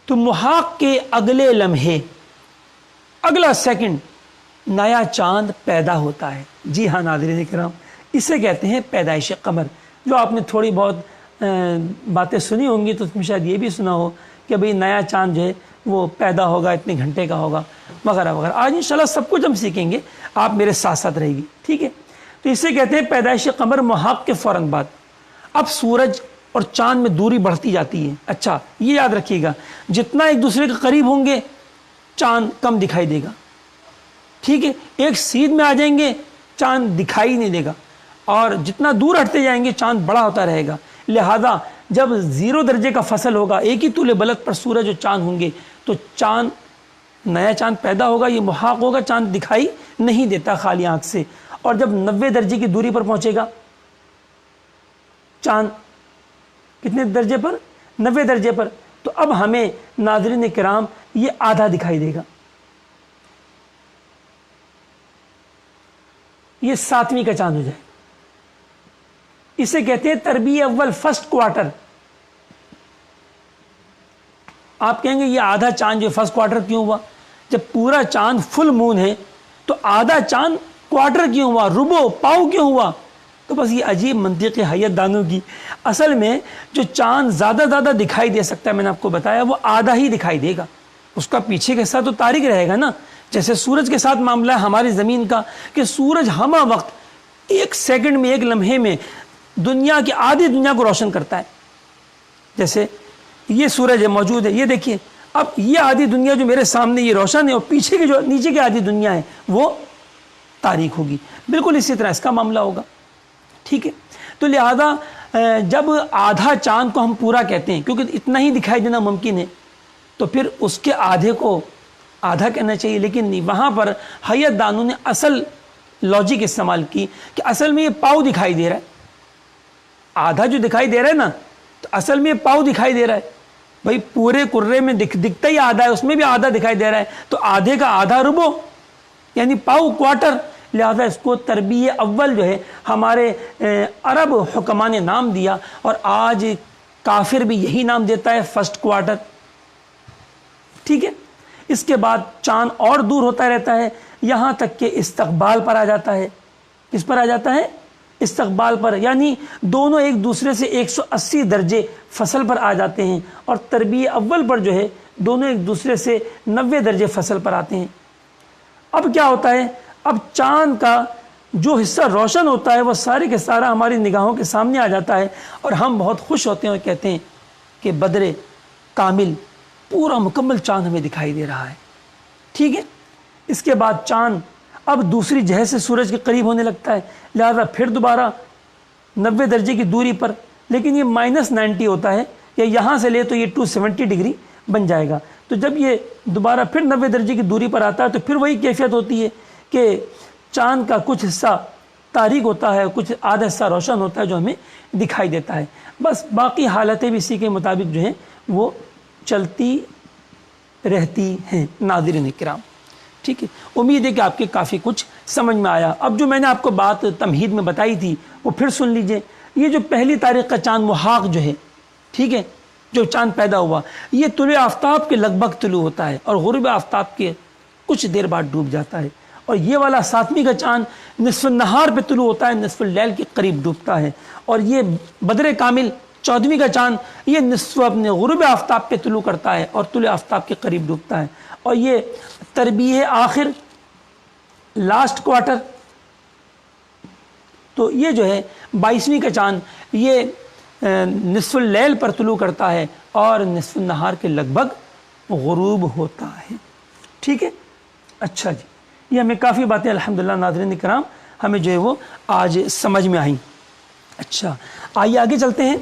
تو محاق کے اگلے لمحے، اگلا سیکنڈ نیا چاند پیدا ہوتا ہے۔ جی ہاں ناظرین کرام، اسے کہتے ہیں پیدائش قمر۔ جو آپ نے تھوڑی بہت باتیں سنی ہوں گی تو اس میں شاید یہ بھی سنا ہو کہ بھئی نیا چاند جو ہے وہ پیدا ہوگا، اتنے گھنٹے کا ہوگا، وغیرہ وغیرہ۔ آج انشاءاللہ سب کچھ ہم سیکھیں گے، آپ میرے ساتھ ساتھ رہے گی، ٹھیک ہے؟ تو اسے کہتے ہیں پیدائش قمر، محاق کے فوراً بعد۔ اب سورج اور چاند میں دوری بڑھتی جاتی ہے۔ اچھا یہ یاد رکھیے گا، جتنا ایک دوسرے کے قریب ہوں گے چاند کم دکھائی دے گا، ٹھیک ہے؟ ایک سیدھ میں آ جائیں گے چاند دکھائی نہیں دے گا، اور جتنا دور ہٹتے جائیں گے چاند بڑا ہوتا رہے گا۔ لہذا جب 0 درجے کا فصل ہوگا، ایک ہی طول بلد پر سورج اور چاند ہوں گے، تو چاند نیا چاند پیدا ہوگا، یہ محاق ہوگا، چاند دکھائی نہیں دیتا خالی آنکھ سے۔ اور جب 90 درجے کی دوری پر پہنچے گا چاند، کتنے درجے پر؟ 90 درجے پر، تو اب ہمیں ناظرین کرام یہ آدھا دکھائی دے گا، یہ 7ویں کا چاند ہو جائے۔ اسے کہتے ہیں تربیع اول، فرسٹ کوارٹر۔ آپ کہیں گے یہ آدھا چاند جو فرسٹ کوارٹر کیوں ہوا؟ جب پورا چاند فل مون ہے تو آدھا چاند کوارٹر کیوں ہوا، ربو پاؤ کیوں ہوا؟ تو بس یہ عجیب منطق ہے حیت دانوں کی۔ اصل میں جو چاند زیادہ دکھائی دے سکتا ہے، میں نے آپ کو بتایا، وہ آدھا ہی دکھائی دے گا، اس کا پیچھے کے ساتھ تو تاریک رہے گا نا۔ جیسے سورج کے ساتھ معاملہ ہے ہماری زمین کا کہ سورج ہمہ وقت ایک سیکنڈ میں، ایک لمحے میں دنیا کی آدھی دنیا کو روشن کرتا ہے۔ جیسے یہ سورج ہے موجود ہے، یہ دیکھیے، اب یہ آدھی دنیا جو میرے سامنے یہ روشن ہے، اور پیچھے کی جو نیچے کی آدھی دنیا ہے وہ تاریک ہوگی۔ بالکل اسی طرح اس کا معاملہ ہوگا، ٹھیک ہے؟ تو لہذا جب آدھا چاند کو ہم پورا کہتے ہیں کیونکہ اتنا ہی دکھائی دینا ممکن ہے، تو پھر اس کے آدھے کو آدھا کہنا چاہیے، لیکن نہیں، وہاں پر حیت دانوں نے اصل لاجک استعمال کی کہ اصل میں یہ پاؤ دکھائی دے رہا ہے، آدھا جو دکھائی دے رہا ہے نا، تو اصل میں یہ پاؤ دکھائی دے رہا ہے۔ بھائی پورے کرے میں دکھتا ہی آدھا ہے، اس میں بھی آدھا دکھائی دے رہا ہے، تو آدھے کا آدھا ربو یعنی پاؤ، کوارٹر۔ لہذا اس کو تربیع اول جو ہے ہمارے عرب حکما نے نام دیا، اور آج کافر بھی یہی نام دیتا ہے، فرسٹ کوارٹر، ٹھیک ہے؟ اس کے بعد چاند اور دور ہوتا رہتا ہے، یہاں تک کہ استقبال پر آ جاتا ہے۔ کس پر آ جاتا ہے؟ استقبال پر، یعنی دونوں ایک دوسرے سے 180 درجے فصل پر آ جاتے ہیں، اور تربیع اول پر جو ہے دونوں ایک دوسرے سے 90 درجے فصل پر آتے ہیں۔ اب کیا ہوتا ہے؟ اب چاند کا جو حصہ روشن ہوتا ہے وہ سارے کے سارا ہماری نگاہوں کے سامنے آ جاتا ہے، اور ہم بہت خوش ہوتے ہیں اور کہتے ہیں کہ بدر کامل، پورا مکمل چاند ہمیں دکھائی دے رہا ہے، ٹھیک ہے؟ اس کے بعد چاند اب دوسری جہت سے سورج کے قریب ہونے لگتا ہے، لہذا پھر دوبارہ 90 درجے کی دوری پر، لیکن یہ -90 ہوتا ہے، یا یہاں سے لے تو یہ 270 ڈگری بن جائے گا۔ تو جب یہ دوبارہ پھر 90 درجے کی دوری پر آتا ہے تو پھر وہی کیفیت ہوتی ہے کہ چاند کا کچھ حصہ تاریک ہوتا ہے، کچھ آدھا حصہ روشن ہوتا ہے جو ہمیں دکھائی دیتا ہے، بس باقی حالتیں بھی اسی کے مطابق جو ہیں وہ چلتی رہتی ہیں ناظرین کرام. ٹھیک ہے، امید ہے کہ آپ کے کافی کچھ سمجھ میں آیا. اب جو میں نے آپ کو بات تمہید میں بتائی تھی وہ پھر سن لیجئے. یہ جو پہلی تاریخ کا چاند محاق جو ہے، ٹھیک ہے، جو چاند پیدا ہوا، یہ طلوع آفتاب کے لگ بھگ طلوع ہوتا ہے اور غروب آفتاب کے کچھ دیر بعد ڈوب جاتا ہے. اور یہ والا 7ویں کا چاند نصف النہار پہ طلوع ہوتا ہے، نصف اللیل کے قریب ڈوبتا ہے. اور یہ بدر کامل 14ویں کا چاند یہ نصف اپنے غروب آفتاب پہ طلوع کرتا ہے اور طلوع آفتاب کے قریب ڈوبتا ہے. اور یہ تربیع آخر لاسٹ کوارٹر، تو یہ جو ہے 22ویں کا چاند یہ نصف اللیل پر طلوع کرتا ہے اور نصف النہار کے لگ بھگ غروب ہوتا ہے. ٹھیک ہے، اچھا جی، یہ ہمیں کافی باتیں الحمدللہ ناظرین کرام ہمیں جو ہے وہ آج سمجھ میں آئیں. اچھا آئیے آگے چلتے ہیں.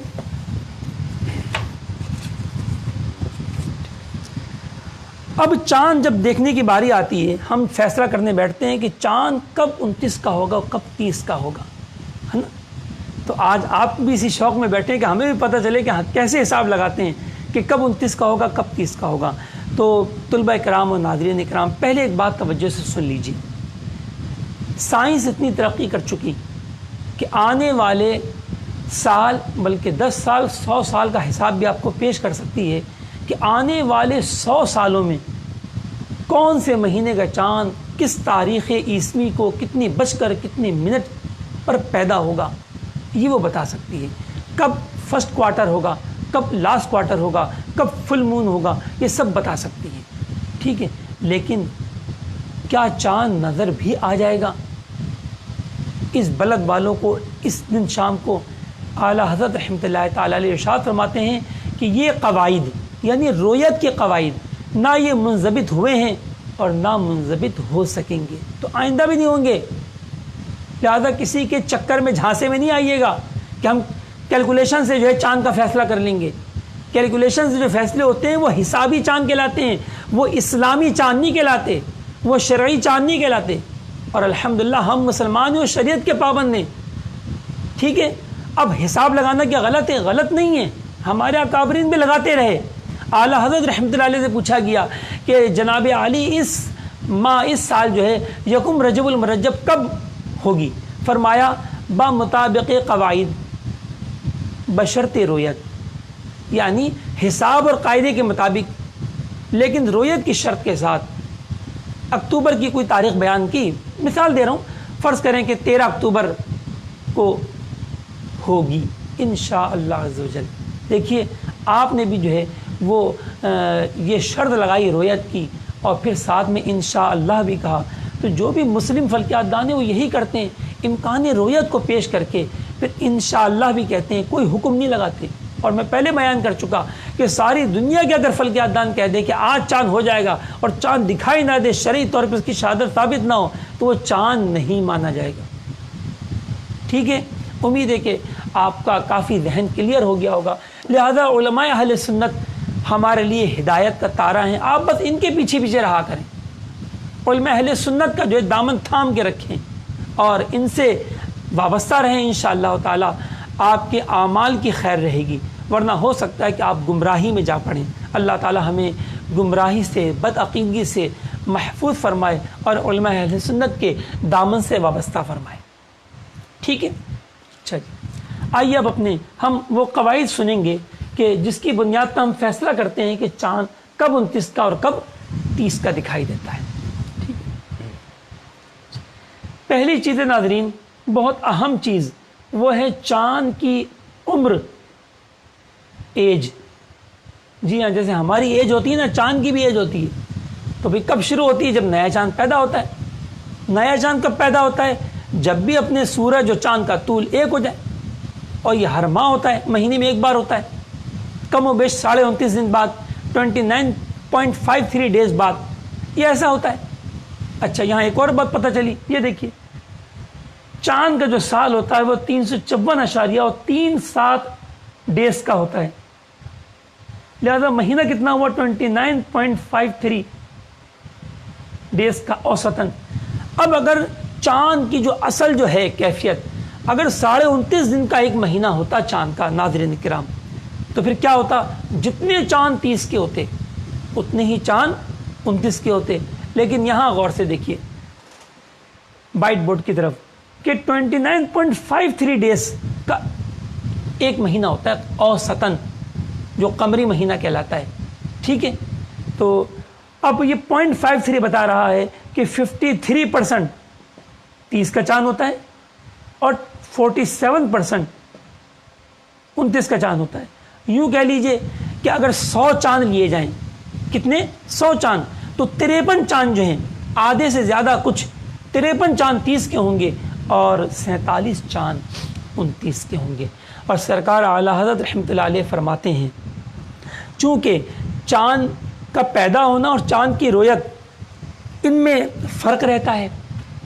اب چاند جب دیکھنے کی باری آتی ہے، ہم فیصلہ کرنے بیٹھتے ہیں کہ چاند کب 29 کا ہوگا کب 30 کا ہوگا، ہے نا. تو آج آپ بھی اسی شوق میں بیٹھے ہیں کہ ہمیں بھی پتہ چلے کہ کیسے حساب لگاتے ہیں کہ کب 29 کا ہوگا کب 30 کا ہوگا. تو طلبہ کرام اور ناظرین کرام، پہلے ایک بات توجہ سے سن لیجیے. سائنس اتنی ترقی کر چکی کہ آنے والے سال، بلکہ 10 سال 100 سال کا حساب بھی آپ کو پیش کر سکتی ہے کہ آنے والے 100 سالوں میں کون سے مہینے کا چاند کس تاریخ عیسوی کو کتنی بج کر کتنے منٹ پر پیدا ہوگا، یہ وہ بتا سکتی ہے. کب فرسٹ کوارٹر ہوگا، کب لاسٹ کوارٹر ہوگا، کب فل مون ہوگا، یہ سب بتا سکتی ہے. ٹھیک ہے، لیکن کیا چاند نظر بھی آ جائے گا؟ اس بلد والوں کو اس دن شام کو اعلیٰ حضرت رحمۃ اللہ تعالی علیہ ارشاد فرماتے ہیں کہ یہ قواعد یعنی رویت کے قواعد نہ یہ منضبط ہوئے ہیں اور نہ منضبط ہو سکیں گے، تو آئندہ بھی نہیں ہوں گے. لہذا کسی کے چکر میں جھانسے میں نہیں آئیے گا کہ ہم کیلکولیشن سے جو ہے چاند کا فیصلہ کر لیں گے. کیلکولیشن سے جو فیصلے ہوتے ہیں وہ حسابی چاند کہلاتے ہیں، وہ اسلامی چاند نہیں کہلاتے، وہ شرعی چاند نہیں کہلاتے. اور الحمدللہ ہم مسلمان ہیں اور شریعت کے پابند ہیں. ٹھیک ہے، اب حساب لگانا کیا غلط ہے؟ غلط نہیں ہے، ہمارے اکابرین بھی لگاتے رہے. اعلیٰ حضرت رحمۃ اللہ علیہ سے پوچھا گیا کہ جناب عالی اس سال جو ہے یکم رجب المرجب کب ہوگی؟ فرمایا با مطابق قواعد بشرط رویت، یعنی حساب اور قاعدے کے مطابق، لیکن رویت کی شرط کے ساتھ. اکتوبر کی کوئی تاریخ بیان کی، مثال دے رہا ہوں، فرض کریں کہ 13 اکتوبر کو ہوگی انشاءاللہ عز و جل. دیکھیے آپ نے بھی جو ہے وہ یہ شرط لگائی رویت کی اور پھر ساتھ میں انشاءاللہ بھی کہا. تو جو بھی مسلم فلکیات دان ہیں وہ یہی کرتے ہیں، امکان رویت کو پیش کر کے پھر انشاءاللہ بھی کہتے ہیں، کوئی حکم نہیں لگاتے. اور میں پہلے بیان کر چکا کہ ساری دنیا کے اگر فلکیات دان کہہ دے کہ آج چاند ہو جائے گا اور چاند دکھائی نہ دے، شرعی طور پر اس کی شہادت ثابت نہ ہو، تو وہ چاند نہیں مانا جائے گا. ٹھیک ہے، امید ہے کہ آپ کا کافی ذہن کلیئر ہو گیا ہوگا. لہذا علماء اہل سنت ہمارے لیے ہدایت کا تارا ہیں، آپ بس ان کے پیچھے پیچھے رہا کریں. علماء اہل سنت کا جو ہے دامن تھام کے رکھیں اور ان سے وابستہ رہیں، انشاءاللہ تعالی آپ کے اعمال کی خیر رہے گی. ورنہ ہو سکتا ہے کہ آپ گمراہی میں جا پڑیں. اللہ تعالی ہمیں گمراہی سے، بدعقیدگی سے محفوظ فرمائے اور علماء اہل سنت کے دامن سے وابستہ فرمائے. ٹھیک ہے، اچھا جی، آئیے اب ہم وہ قواعد سنیں گے کہ جس کی بنیاد پر ہم فیصلہ کرتے ہیں کہ چاند کب 29 کا اور کب 30 کا دکھائی دیتا ہے. ٹھیک ہے، پہلی چیز ناظرین، بہت اہم چیز، وہ ہے چاند کی عمر، ایج. جی ہاں، جیسے ہماری ایج ہوتی ہے نا، چاند کی بھی ایج ہوتی ہے. تو بھئی کب شروع ہوتی ہے؟ جب نیا چاند پیدا ہوتا ہے. نیا چاند کب پیدا ہوتا ہے؟ جب بھی اپنے سورج اور چاند کا طول ایک ہو جائے. اور یہ ہر ماہ ہوتا ہے، مہینے میں ایک بار ہوتا ہے، کم و بیش 29.5 دن بعد، 29.53 ڈیز بعد یہ ایسا ہوتا ہے. اچھا، یہاں ایک اور بات پتہ چلی، یہ دیکھیے چاند کا جو سال ہوتا ہے وہ 354.37 ڈیز کا ہوتا ہے. لہذا مہینہ کتنا ہوا؟ 29.53 ڈیز کا اوسطاً. اب اگر چاند کی جو اصل جو ہے کیفیت، اگر 29.5 دن کا ایک مہینہ ہوتا چاند کا ناظرین کرام، تو پھر کیا ہوتا؟ جتنے چاند 30 کے ہوتے اتنے ہی چاند 29 کے ہوتے. لیکن یہاں غور سے دیکھیے وائٹ بورڈ کی طرف کہ 29.53 ڈیز کا ایک مہینہ ہوتا ہے اوسطاً، جو قمری مہینہ کہلاتا ہے. ٹھیک ہے، تو اب یہ 0.53 بتا رہا ہے کہ 53% 30 کا چاند ہوتا ہے اور 47% 29 کا چاند ہوتا ہے. یوں کہہ لیجئے کہ اگر 100 چاند لیے جائیں، کتنے؟ 100 چاند، تو 53 چاند جو ہیں، آدھے سے زیادہ کچھ 53 چاند 30 کے ہوں گے اور 47 چاند 29 کے ہوں گے. اور سرکار اعلیٰ حضرت رحمۃ اللہ علیہ فرماتے ہیں چونکہ چاند کا پیدا ہونا اور چاند کی رویت ان میں فرق رہتا ہے،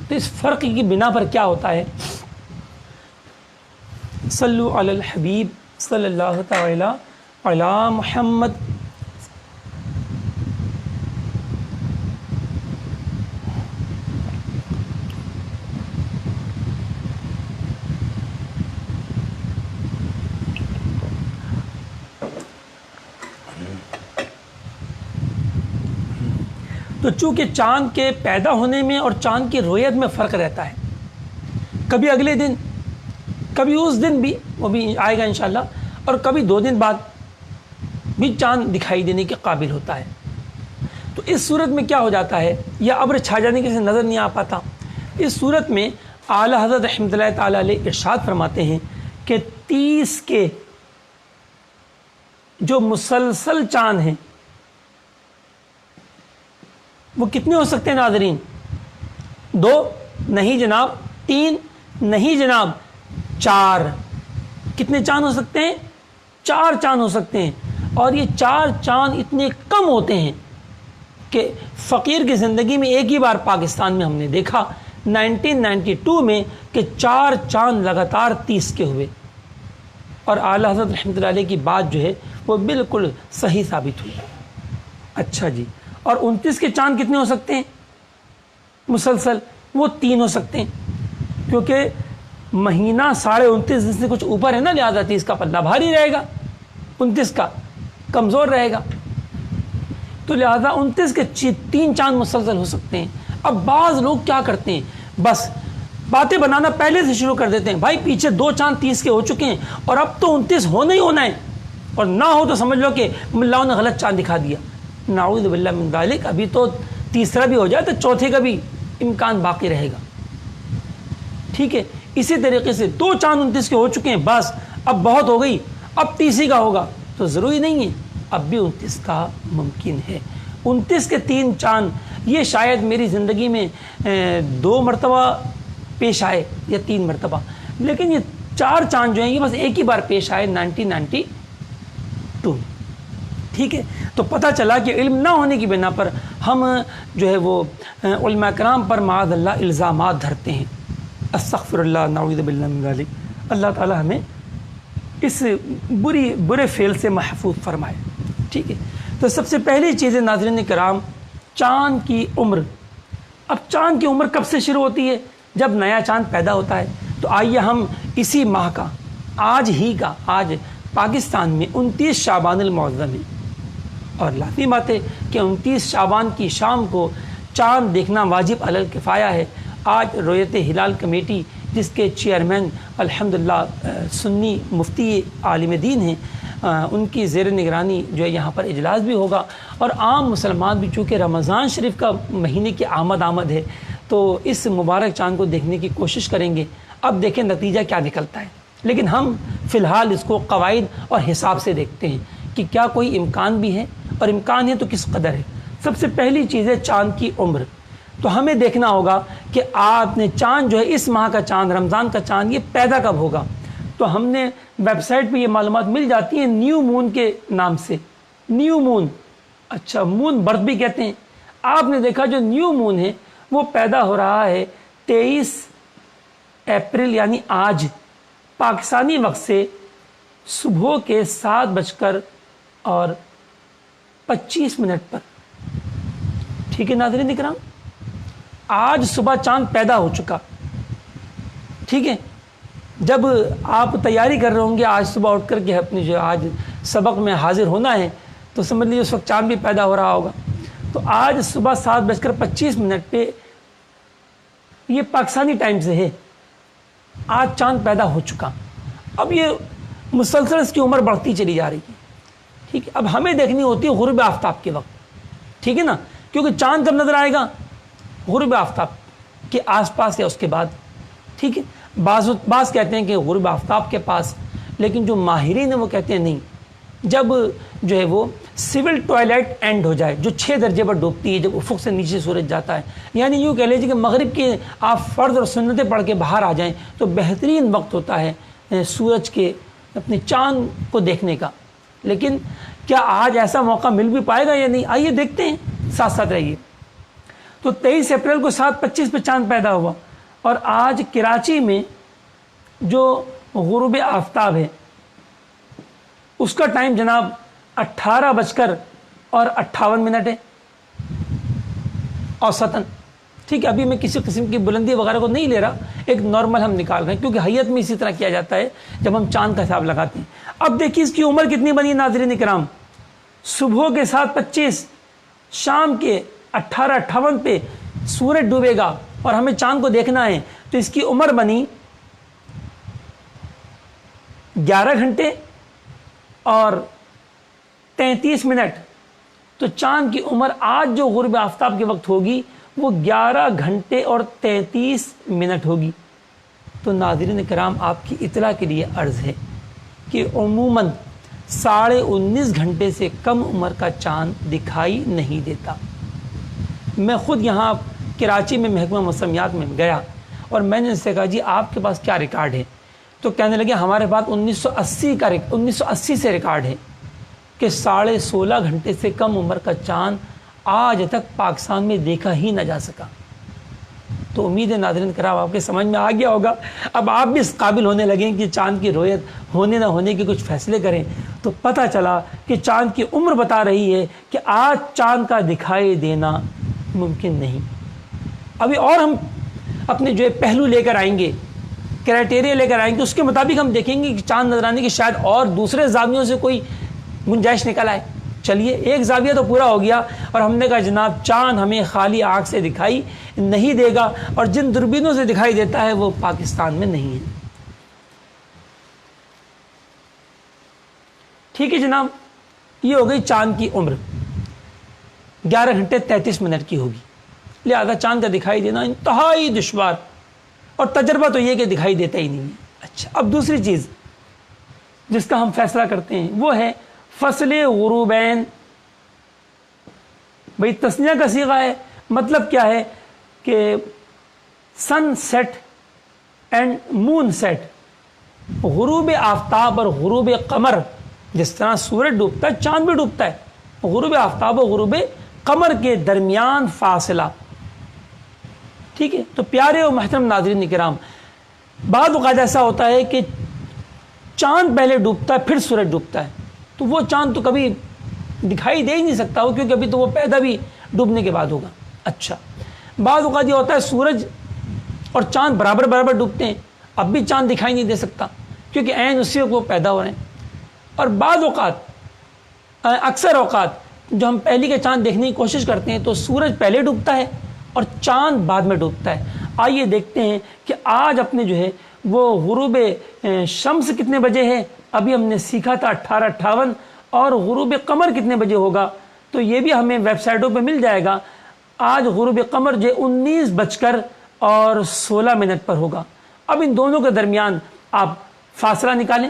تو اس فرق کی بنا پر کیا ہوتا ہے؟ صلو علی الحبیب صلی اللہ تعالی علی محمد. تو چونکہ چاند کے پیدا ہونے میں اور چاند کی رویت میں فرق رہتا ہے، کبھی اگلے دن، کبھی اس دن بھی، وہ بھی آئے گا انشاءاللہ، اور کبھی 2 دن بعد بھی چاند دکھائی دینے کے قابل ہوتا ہے. تو اس صورت میں کیا ہو جاتا ہے، یا ابر چھا جانے کے سے نظر نہیں آ پاتا. اس صورت میں اعلیٰ حضرت رحمۃ اللہ تعالیٰ علیہ ارشاد فرماتے ہیں کہ 30 کے جو مسلسل چاند ہیں وہ کتنے ہو سکتے ہیں ناظرین؟ 2 نہیں جناب، 3 نہیں جناب، 4. کتنے چاند ہو سکتے ہیں؟ 4 چاند ہو سکتے ہیں. اور یہ 4 چاند اتنے کم ہوتے ہیں کہ فقیر کی زندگی میں ایک ہی بار پاکستان میں ہم نے دیکھا 1992 میں کہ 4 چاند لگاتار 30 کے ہوئے. اور اعلیٰ حضرت رحمۃ اللہ علیہ کی بات جو ہے وہ بالکل صحیح ثابت ہوئی. اچھا جی، اور 29 کے چاند کتنے ہو سکتے ہیں مسلسل؟ وہ 3 ہو سکتے ہیں، کیونکہ مہینہ 29.5 دن سے کچھ اوپر ہے نا، لہٰذا 30 کا پلہ بھاری رہے گا، 29 کا کمزور رہے گا. تو لہٰذا 29 کے 3 چاند مسلسل ہو سکتے ہیں. اب بعض لوگ کیا کرتے ہیں، بس باتیں بنانا پہلے سے شروع کر دیتے ہیں، بھائی پیچھے 2 چاند 30 کے ہو چکے ہیں اور اب تو 29 ہونا ہی ہونا ہے، اور نہ ہو تو سمجھ لو کہ اللہ نے غلط چاند دکھا دیا. نعوذ باللہ من ذالک. ابھی تو تیسرا بھی ہو جائے تو چوتھے کا بھی امکان باقی رہے گا. ٹھیک ہے، اسی طریقے سے 2 چاند 29 کے ہو چکے ہیں، بس اب بہت ہو گئی، اب 30 کا ہوگا، تو ضروری نہیں ہے، اب بھی 29 کا ممکن ہے. 29 کے 3 چاند یہ شاید میری زندگی میں 2 مرتبہ پیش آئے یا 3 مرتبہ، لیکن یہ 4 چاند جو ہیں یہ بس ایک ہی بار پیش آئے 1992 میں. ٹھیک ہے، تو پتہ چلا کہ علم نہ ہونے کی بنا پر ہم جو ہے وہ علماء کرام پر معاذ اللہ الزامات دھرتے ہیں. استغفر اللہ، نعوذ باللہ من ذلک. اللہ تعالی ہمیں اس برے فعل سے محفوظ فرمائے. ٹھیک ہے، تو سب سے پہلی چیز ہے ناظرین کرام، چاند کی عمر. اب چاند کی عمر کب سے شروع ہوتی ہے؟ جب نیا چاند پیدا ہوتا ہے. تو آئیے ہم اسی ماہ کا، آج پاکستان میں 29 شعبان المعظم ہے، اور لازمی بات ہے کہ 29 شعبان کی شام کو چاند دیکھنا واجب علی الکفایہ ہے. آج رویت ہلال کمیٹی جس کے چیئرمین الحمدللہ سنی مفتی عالم دین ہیں، ان کی زیر نگرانی جو ہے یہاں پر اجلاس بھی ہوگا، اور عام مسلمان بھی، چونکہ رمضان شریف کا مہینے کی آمد ہے، تو اس مبارک چاند کو دیکھنے کی کوشش کریں گے. اب دیکھیں نتیجہ کیا نکلتا ہے، لیکن ہم فی الحال اس کو قواعد اور حساب سے دیکھتے ہیں کہ کیا کوئی امکان بھی ہے، اور امکان ہے تو کس قدر ہے. سب سے پہلی چیز ہے چاند کی عمر. تو ہمیں دیکھنا ہوگا کہ آپ نے چاند جو ہے اس ماہ کا چاند، رمضان کا چاند، یہ پیدا کب ہوگا. تو ہم نے ویب سائٹ پہ یہ معلومات مل جاتی ہیں نیو مون کے نام سے. نیو مون، اچھا مون برتھ بھی کہتے ہیں. آپ نے دیکھا جو نیو مون ہے وہ پیدا ہو رہا ہے 23 اپریل یعنی آج پاکستانی وقت سے صبح کے 7:25 پر. ٹھیک ہے ناظرین اکرام، آج صبح چاند پیدا ہو چکا. ٹھیک ہے, جب آپ تیاری کر رہے ہوں گے آج صبح اٹھ کر کے اپنے جو آج سبق میں حاضر ہونا ہے, تو سمجھ لیجیے اس وقت چاند بھی پیدا ہو رہا ہوگا. تو آج صبح 7:25 پہ, یہ پاکستانی ٹائم سے ہے, آج چاند پیدا ہو چکا. اب یہ مسلسل اس کی عمر بڑھتی چلی جا رہی ہے. ٹھیک ہے, اب ہمیں دیکھنی ہوتی ہے غروب آفتاب کے وقت. ٹھیک ہے نا, کیونکہ چاند کب نظر آئے گا؟ غروب آفتاب کے آس پاس یا اس کے بعد. ٹھیک ہے, بعض کہتے ہیں کہ غروب آفتاب کے پاس, لیکن جو ماہرین ہیں وہ کہتے ہیں نہیں, جب جو ہے وہ سول ٹوائلٹ اینڈ ہو جائے, جو 6 درجے پر ڈوبتی ہے, جب افق سے نیچے سورج جاتا ہے, یعنی یوں کہہ لیجیے کہ مغرب کے آپ فرض اور سنتیں پڑھ کے باہر آ جائیں, تو بہترین وقت ہوتا ہے سورج کے اپنے چاند کو دیکھنے کا. لیکن کیا آج ایسا موقع مل بھی پائے گا یا نہیں؟ آئیے دیکھتے ہیں, ساتھ ساتھ رہیے. تو 23 اپریل کو 7:25 پہ چاند پیدا ہوا, اور آج کراچی میں جو غروب آفتاب ہے اس کا ٹائم جناب 18:58 ہے اوسطاً. ٹھیک ہے, ابھی میں کسی قسم کی بلندی وغیرہ کو نہیں لے رہا, ایک نارمل ہم نکال رہے ہیں, کیونکہ حیت میں اسی طرح کیا جاتا ہے جب ہم چاند کا حساب لگاتے ہیں. اب دیکھیے اس کی عمر کتنی بنی ناظرین کرام. صبح کے 7:25, شام کے 18:58 پہ سورج ڈوبے گا اور ہمیں چاند کو دیکھنا ہے, تو اس کی عمر بنی 11 گھنٹے اور 33 منٹ. تو چاند کی عمر آج جو غروب آفتاب کے وقت ہوگی وہ 11 گھنٹے اور 33 منٹ ہوگی. تو ناظرین کرام آپ کی اطلاع کے لیے عرض ہے کہ عموماً 19.5 گھنٹے سے کم عمر کا چاند دکھائی نہیں دیتا. میں خود یہاں کراچی میں محکمہ موسمیات میں گیا اور میں نے ان سے کہا جی آپ کے پاس کیا ریکارڈ ہے؟ تو کہنے لگے ہمارے پاس 1980 سے ریکارڈ ہے کہ 16.5 گھنٹے سے کم عمر کا چاند آج تک پاکستان میں دیکھا ہی نہ جا سکا. تو امید ہے ناظرین کرام آپ کے سمجھ میں آ گیا ہوگا. اب آپ بھی اس قابل ہونے لگیں کہ چاند کی رویت ہونے نہ ہونے کے کچھ فیصلے کریں. تو پتہ چلا کہ چاند کی عمر بتا رہی ہے کہ آج چاند کا دکھائی دینا ممکن نہیں. ابھی اور ہم اپنے جو پہلو لے کر آئیں گے, کرائٹیریا لے کر آئیں گے, اس کے مطابق ہم دیکھیں گے کہ چاند نظر آنے کی شاید اور دوسرے زاویوں سے کوئی گنجائش نکل آئے. چلیے, ایک زاویہ تو پورا ہو گیا, اور ہم نے کہا جناب چاند ہمیں خالی آنکھ سے دکھائی نہیں دے گا, اور جن دوربینوں سے دکھائی دیتا ہے وہ پاکستان میں نہیں ہے. ٹھیک ہے جناب, یہ ہو گئی چاند کی عمر, 11 گھنٹے 33 منٹ کی ہوگی. لہذا چاند کا دکھائی دینا انتہائی دشوار, اور تجربہ تو یہ کہ دکھائی دیتا ہی نہیں ہے. اچھا, اب دوسری چیز جس کا ہم فیصلہ کرتے ہیں وہ ہے فصل غروبین. بھئی تسنیہ کا صیغہ ہے, مطلب کیا ہے کہ سن سیٹ اینڈ مون سیٹ. غروب آفتاب اور غروب قمر, جس طرح سورج ڈوبتا ہے چاند بھی ڈوبتا ہے, غروب آفتاب اور غروب قمر کے درمیان فاصلہ. ٹھیک ہے, تو پیارے اور محترم ناظرین کرام, بعض اوقات ایسا ہوتا ہے کہ چاند پہلے ڈوبتا ہے پھر سورج ڈوبتا ہے, تو وہ چاند تو کبھی دکھائی دے ہی نہیں سکتا وہ, کیونکہ ابھی تو وہ پیدا بھی ڈوبنے کے بعد ہوگا. اچھا, بعض اوقات یہ ہوتا ہے سورج اور چاند برابر برابر ڈوبتے ہیں, اب بھی چاند دکھائی نہیں دے سکتا کیونکہ عین اسی وقت وہ پیدا ہو رہے ہیں. اور بعض اوقات, اکثر اوقات جو ہم پہلی کے چاند دیکھنے کی کوشش کرتے ہیں تو سورج پہلے ڈوبتا ہے اور چاند بعد میں ڈوبتا ہے. آئیے دیکھتے ہیں کہ آج اپنے جو ہے وہ غروب شمس کتنے بجے ہے. ابھی ہم نے سیکھا تھا 18:58, اور غروب قمر کتنے بجے ہوگا تو یہ بھی ہمیں ویب سائٹوں پہ مل جائے گا. آج غروب قمر جو 19:16 پر ہوگا. اب ان دونوں کے درمیان آپ فاصلہ نکالیں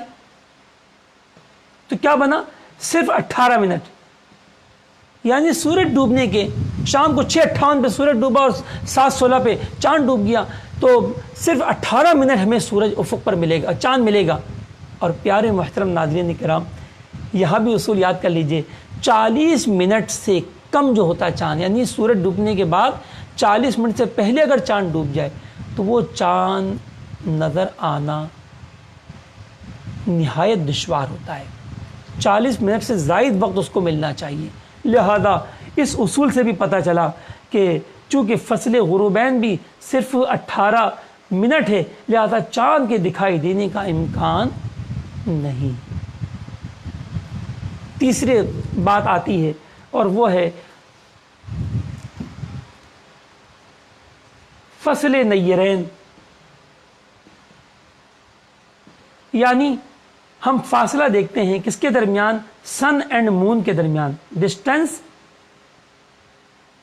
تو کیا بنا, صرف 18 منٹ. یعنی سورج ڈوبنے کے شام کو 6:58 پہ سورج ڈوبا اور 7:16 پہ چاند ڈوب گیا, تو صرف 18 منٹ ہمیں سورج افق پر ملے گا, چاند ملے گا. اور پیارے محترم ناظرین کرام, یہاں بھی اصول یاد کر لیجئے, 40 منٹ سے کم جو ہوتا ہے چاند, یعنی سورج ڈوبنے کے بعد 40 منٹ سے پہلے اگر چاند ڈوب جائے تو وہ چاند نظر آنا نہایت دشوار ہوتا ہے. 40 منٹ سے زائد وقت اس کو ملنا چاہیے. لہذا اس اصول سے بھی پتہ چلا کہ چونکہ فصل غروبین بھی صرف 18 منٹ ہے، لہذا چاند کے دکھائی دینے کا امکان نہیں۔ تیسری بات آتی ہے اور وہ ہے فصل نیرین، یعنی ہم فاصلہ دیکھتے ہیں کس کے درمیان؟ سن اینڈ مون کے درمیان، distance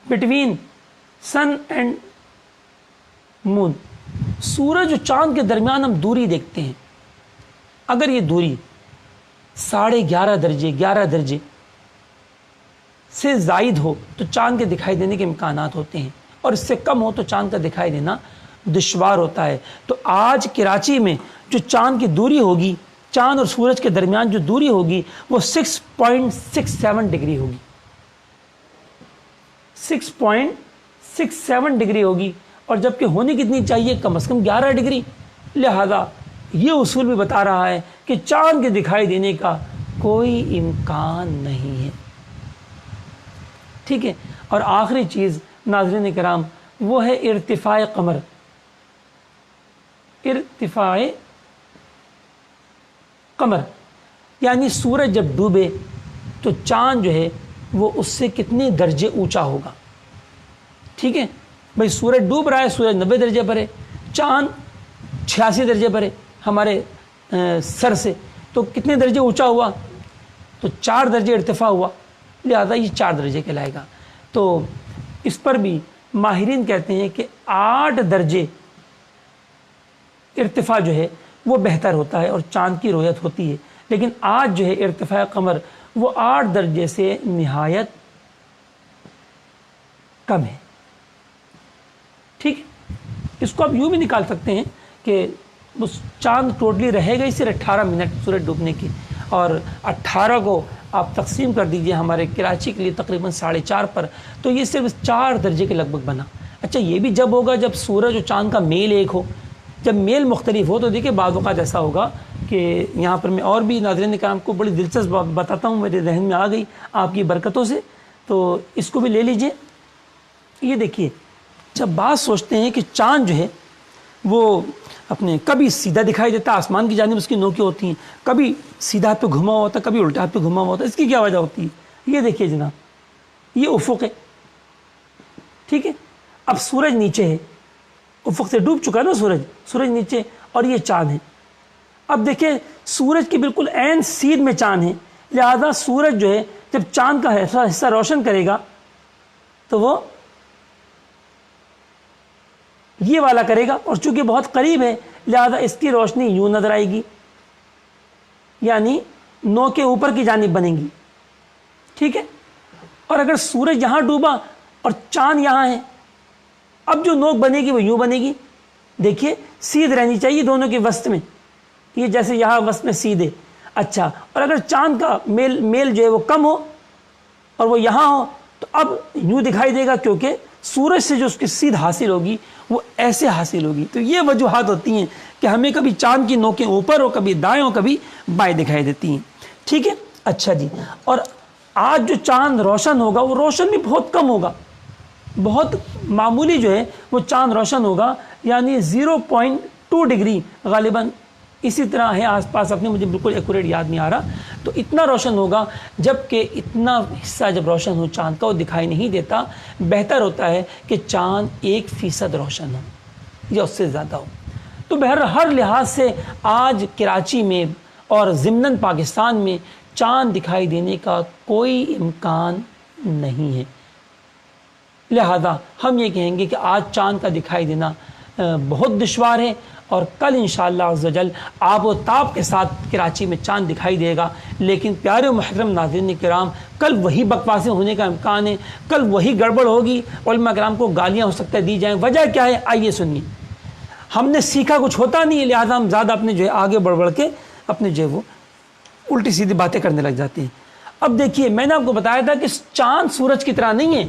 between sun and moon, سورج اور چاند کے درمیان ہم دوری دیکھتے ہیں۔ اگر یہ دوری 11.5 درجے 11 درجے سے زائد ہو تو چاند کے دکھائی دینے کے امکانات ہوتے ہیں، اور اس سے کم ہو تو چاند کا دکھائی دینا دشوار ہوتا ہے۔ تو آج کراچی میں جو چاند کی دوری ہوگی، چاند اور سورج کے درمیان جو دوری ہوگی وہ 6.67 ڈگری ہوگی، 6.67 ڈگری ہوگی، اور جبکہ ہونی کتنی چاہیے؟ کم از کم 11 ڈگری۔ لہذا یہ اصول بھی بتا رہا ہے کہ چاند کے دکھائی دینے کا کوئی امکان نہیں ہے، ٹھیک ہے۔ اور آخری چیز ناظرین کرام وہ ہے ارتفاع قمر، ارتفاع قمر، یعنی سورج جب ڈوبے تو چاند جو ہے وہ اس سے کتنے درجے اونچا ہوگا، ٹھیک ہے۔ بھائی سورج ڈوب رہا ہے، سورج 90 درجے پر ہے، چاند 86 درجے پر ہے ہمارے سر سے، تو کتنے درجے اونچا ہوا؟ تو 4 درجے ارتفاع ہوا، لہذا یہ 4 درجے کہلائے گا۔ تو اس پر بھی ماہرین کہتے ہیں کہ 8 درجے ارتفاع جو ہے وہ بہتر ہوتا ہے اور چاند کی رؤیت ہوتی ہے، لیکن آج جو ہے ارتفاع قمر وہ 8 درجے سے نہایت کم ہے، ٹھیک ہے۔ اس کو آپ یوں بھی نکال سکتے ہیں کہ اس چاند ٹوٹلی رہے گا ہی صرف 18 منٹ سورج ڈوبنے کی، اور 18 کو آپ تقسیم کر دیجئے ہمارے کراچی کے لیے تقریباً 4.5 پر، تو یہ صرف 4 درجے کے لگ بھگ بنا۔ اچھا یہ بھی جب ہوگا جب سورج اور چاند کا میل ایک ہو، جب میل مختلف ہو تو دیکھیں بعض اوقات ایسا ہوگا کہ یہاں پر میں اور بھی ناظرین کرام کو بڑی دلچسپ بتاتا ہوں، میرے ذہن میں آ گئی آپ کی برکتوں سے، تو اس کو بھی لے لیجئے۔ یہ دیکھیے جب بات سوچتے ہیں کہ چاند جو ہے وہ اپنے کبھی سیدھا دکھائی دیتا ہے، آسمان کی جانب اس کی نوکیں ہوتی ہیں، کبھی سیدھا ہاتھ پہ گھما ہوا ہوتا ہے، کبھی الٹا ہاتھ پہ گھما ہوا ہوتا ہے، اس کی کیا وجہ ہوتی ہے؟ یہ دیکھیے جناب، یہ افق ہے، ٹھیک ہے۔ اب سورج نیچے ہے، افق سے ڈوب چکا ہے نا سورج نیچے، اور یہ چاند ہے۔ اب دیکھیں سورج کی بالکل عین سیدھ میں چاند ہے، لہذا سورج جو ہے جب چاند کا حصہ روشن کرے گا تو وہ یہ والا کرے گا، اور چونکہ بہت قریب ہے لہذا اس کی روشنی یوں نظر آئے گی، یعنی نو کے اوپر کی جانب بنے گی، ٹھیک ہے۔ اور اگر سورج یہاں ڈوبا اور چاند یہاں ہے، اب جو نوک بنے گی وہ یوں بنے گی، دیکھیے سیدھ رہنی چاہیے دونوں کے وسط میں، یہ جیسے یہاں وسط میں سیدھے۔ اچھا، اور اگر چاند کا میل جو ہے وہ کم ہو اور وہ یہاں ہو تو اب یوں دکھائی دے گا، کیونکہ سورج سے جو اس کی سیدھ حاصل ہوگی وہ ایسے حاصل ہوگی۔ تو یہ وجوہات ہوتی ہیں کہ ہمیں کبھی چاند کی نوکیں اوپر ہو، کبھی دائیں ہو، کبھی بائیں دکھائی دیتی ہیں، ٹھیک ہے۔ اچھا جی، اور آج جو چاند روشن ہوگا وہ روشن بھی بہت کم ہوگا، بہت معمولی جو ہے وہ چاند روشن ہوگا، یعنی 0.2 ڈگری غالباً اسی طرح ہے آس پاس، اپنے مجھے بالکل ایکوریٹ یاد نہیں آ رہا، تو اتنا روشن ہوگا، جبکہ اتنا حصہ جب روشن ہو چاند کا وہ دکھائی نہیں دیتا۔ بہتر ہوتا ہے کہ چاند 1% روشن ہو یا اس سے زیادہ ہو۔ تو ہر لحاظ سے آج کراچی میں اور ضمناً پاکستان میں چاند دکھائی دینے کا کوئی امکان نہیں ہے، لہذا ہم یہ کہیں گے کہ آج چاند کا دکھائی دینا بہت دشوار ہے، اور کل انشاءاللہ عز و جل آب و تاب کے ساتھ کراچی میں چاند دکھائی دے گا۔ لیکن پیارے و محترم ناظرین کرام، کل وہی بکواسیں ہونے کا امکان ہے، کل وہی گڑبڑ ہوگی، علماء کرام کو گالیاں ہو سکتا ہے دی جائیں۔ وجہ کیا ہے؟ آئیے سنیے۔ ہم نے سیکھا کچھ ہوتا نہیں ہے، لہذا ہم زیادہ اپنے جو ہے آگے بڑھ کے اپنے جو ہے وہ الٹی سیدھی باتیں کرنے لگ جاتے ہیں۔ اب دیکھیے میں نے آپ کو بتایا تھا کہ چاند سورج کی طرح نہیں ہے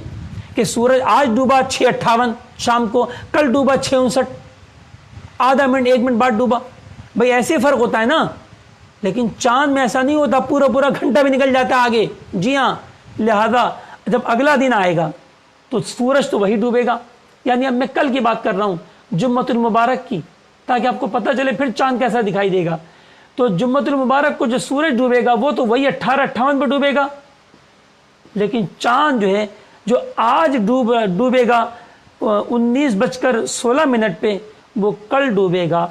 کہ سورج آج ڈوبا 6:58 شام کو، کل ڈوبا 6:59، آدھا منٹ 1 منٹ بعد ڈوبا، بھئی ایسے فرق ہوتا ہے نا۔ لیکن چاند میں ایسا نہیں ہوتا، پورا گھنٹہ بھی نکل جاتا ہے آگے، جی ہاں۔ لہذا جب اگلا دن آئے گا تو سورج تو وہی ڈوبے گا، یعنی اب میں کل کی بات کر رہا ہوں، جمعۃ المبارک کی، تاکہ آپ کو پتہ چلے پھر چاند کیسا دکھائی دے گا۔ تو جمعۃ المبارک کو جو سورج ڈوبے گا وہ تو وہی 18:58 پہ ڈوبے گا، لیکن چاند جو ہے جو آج ڈوبے گا 19:16 پہ، وہ کل ڈوبے گا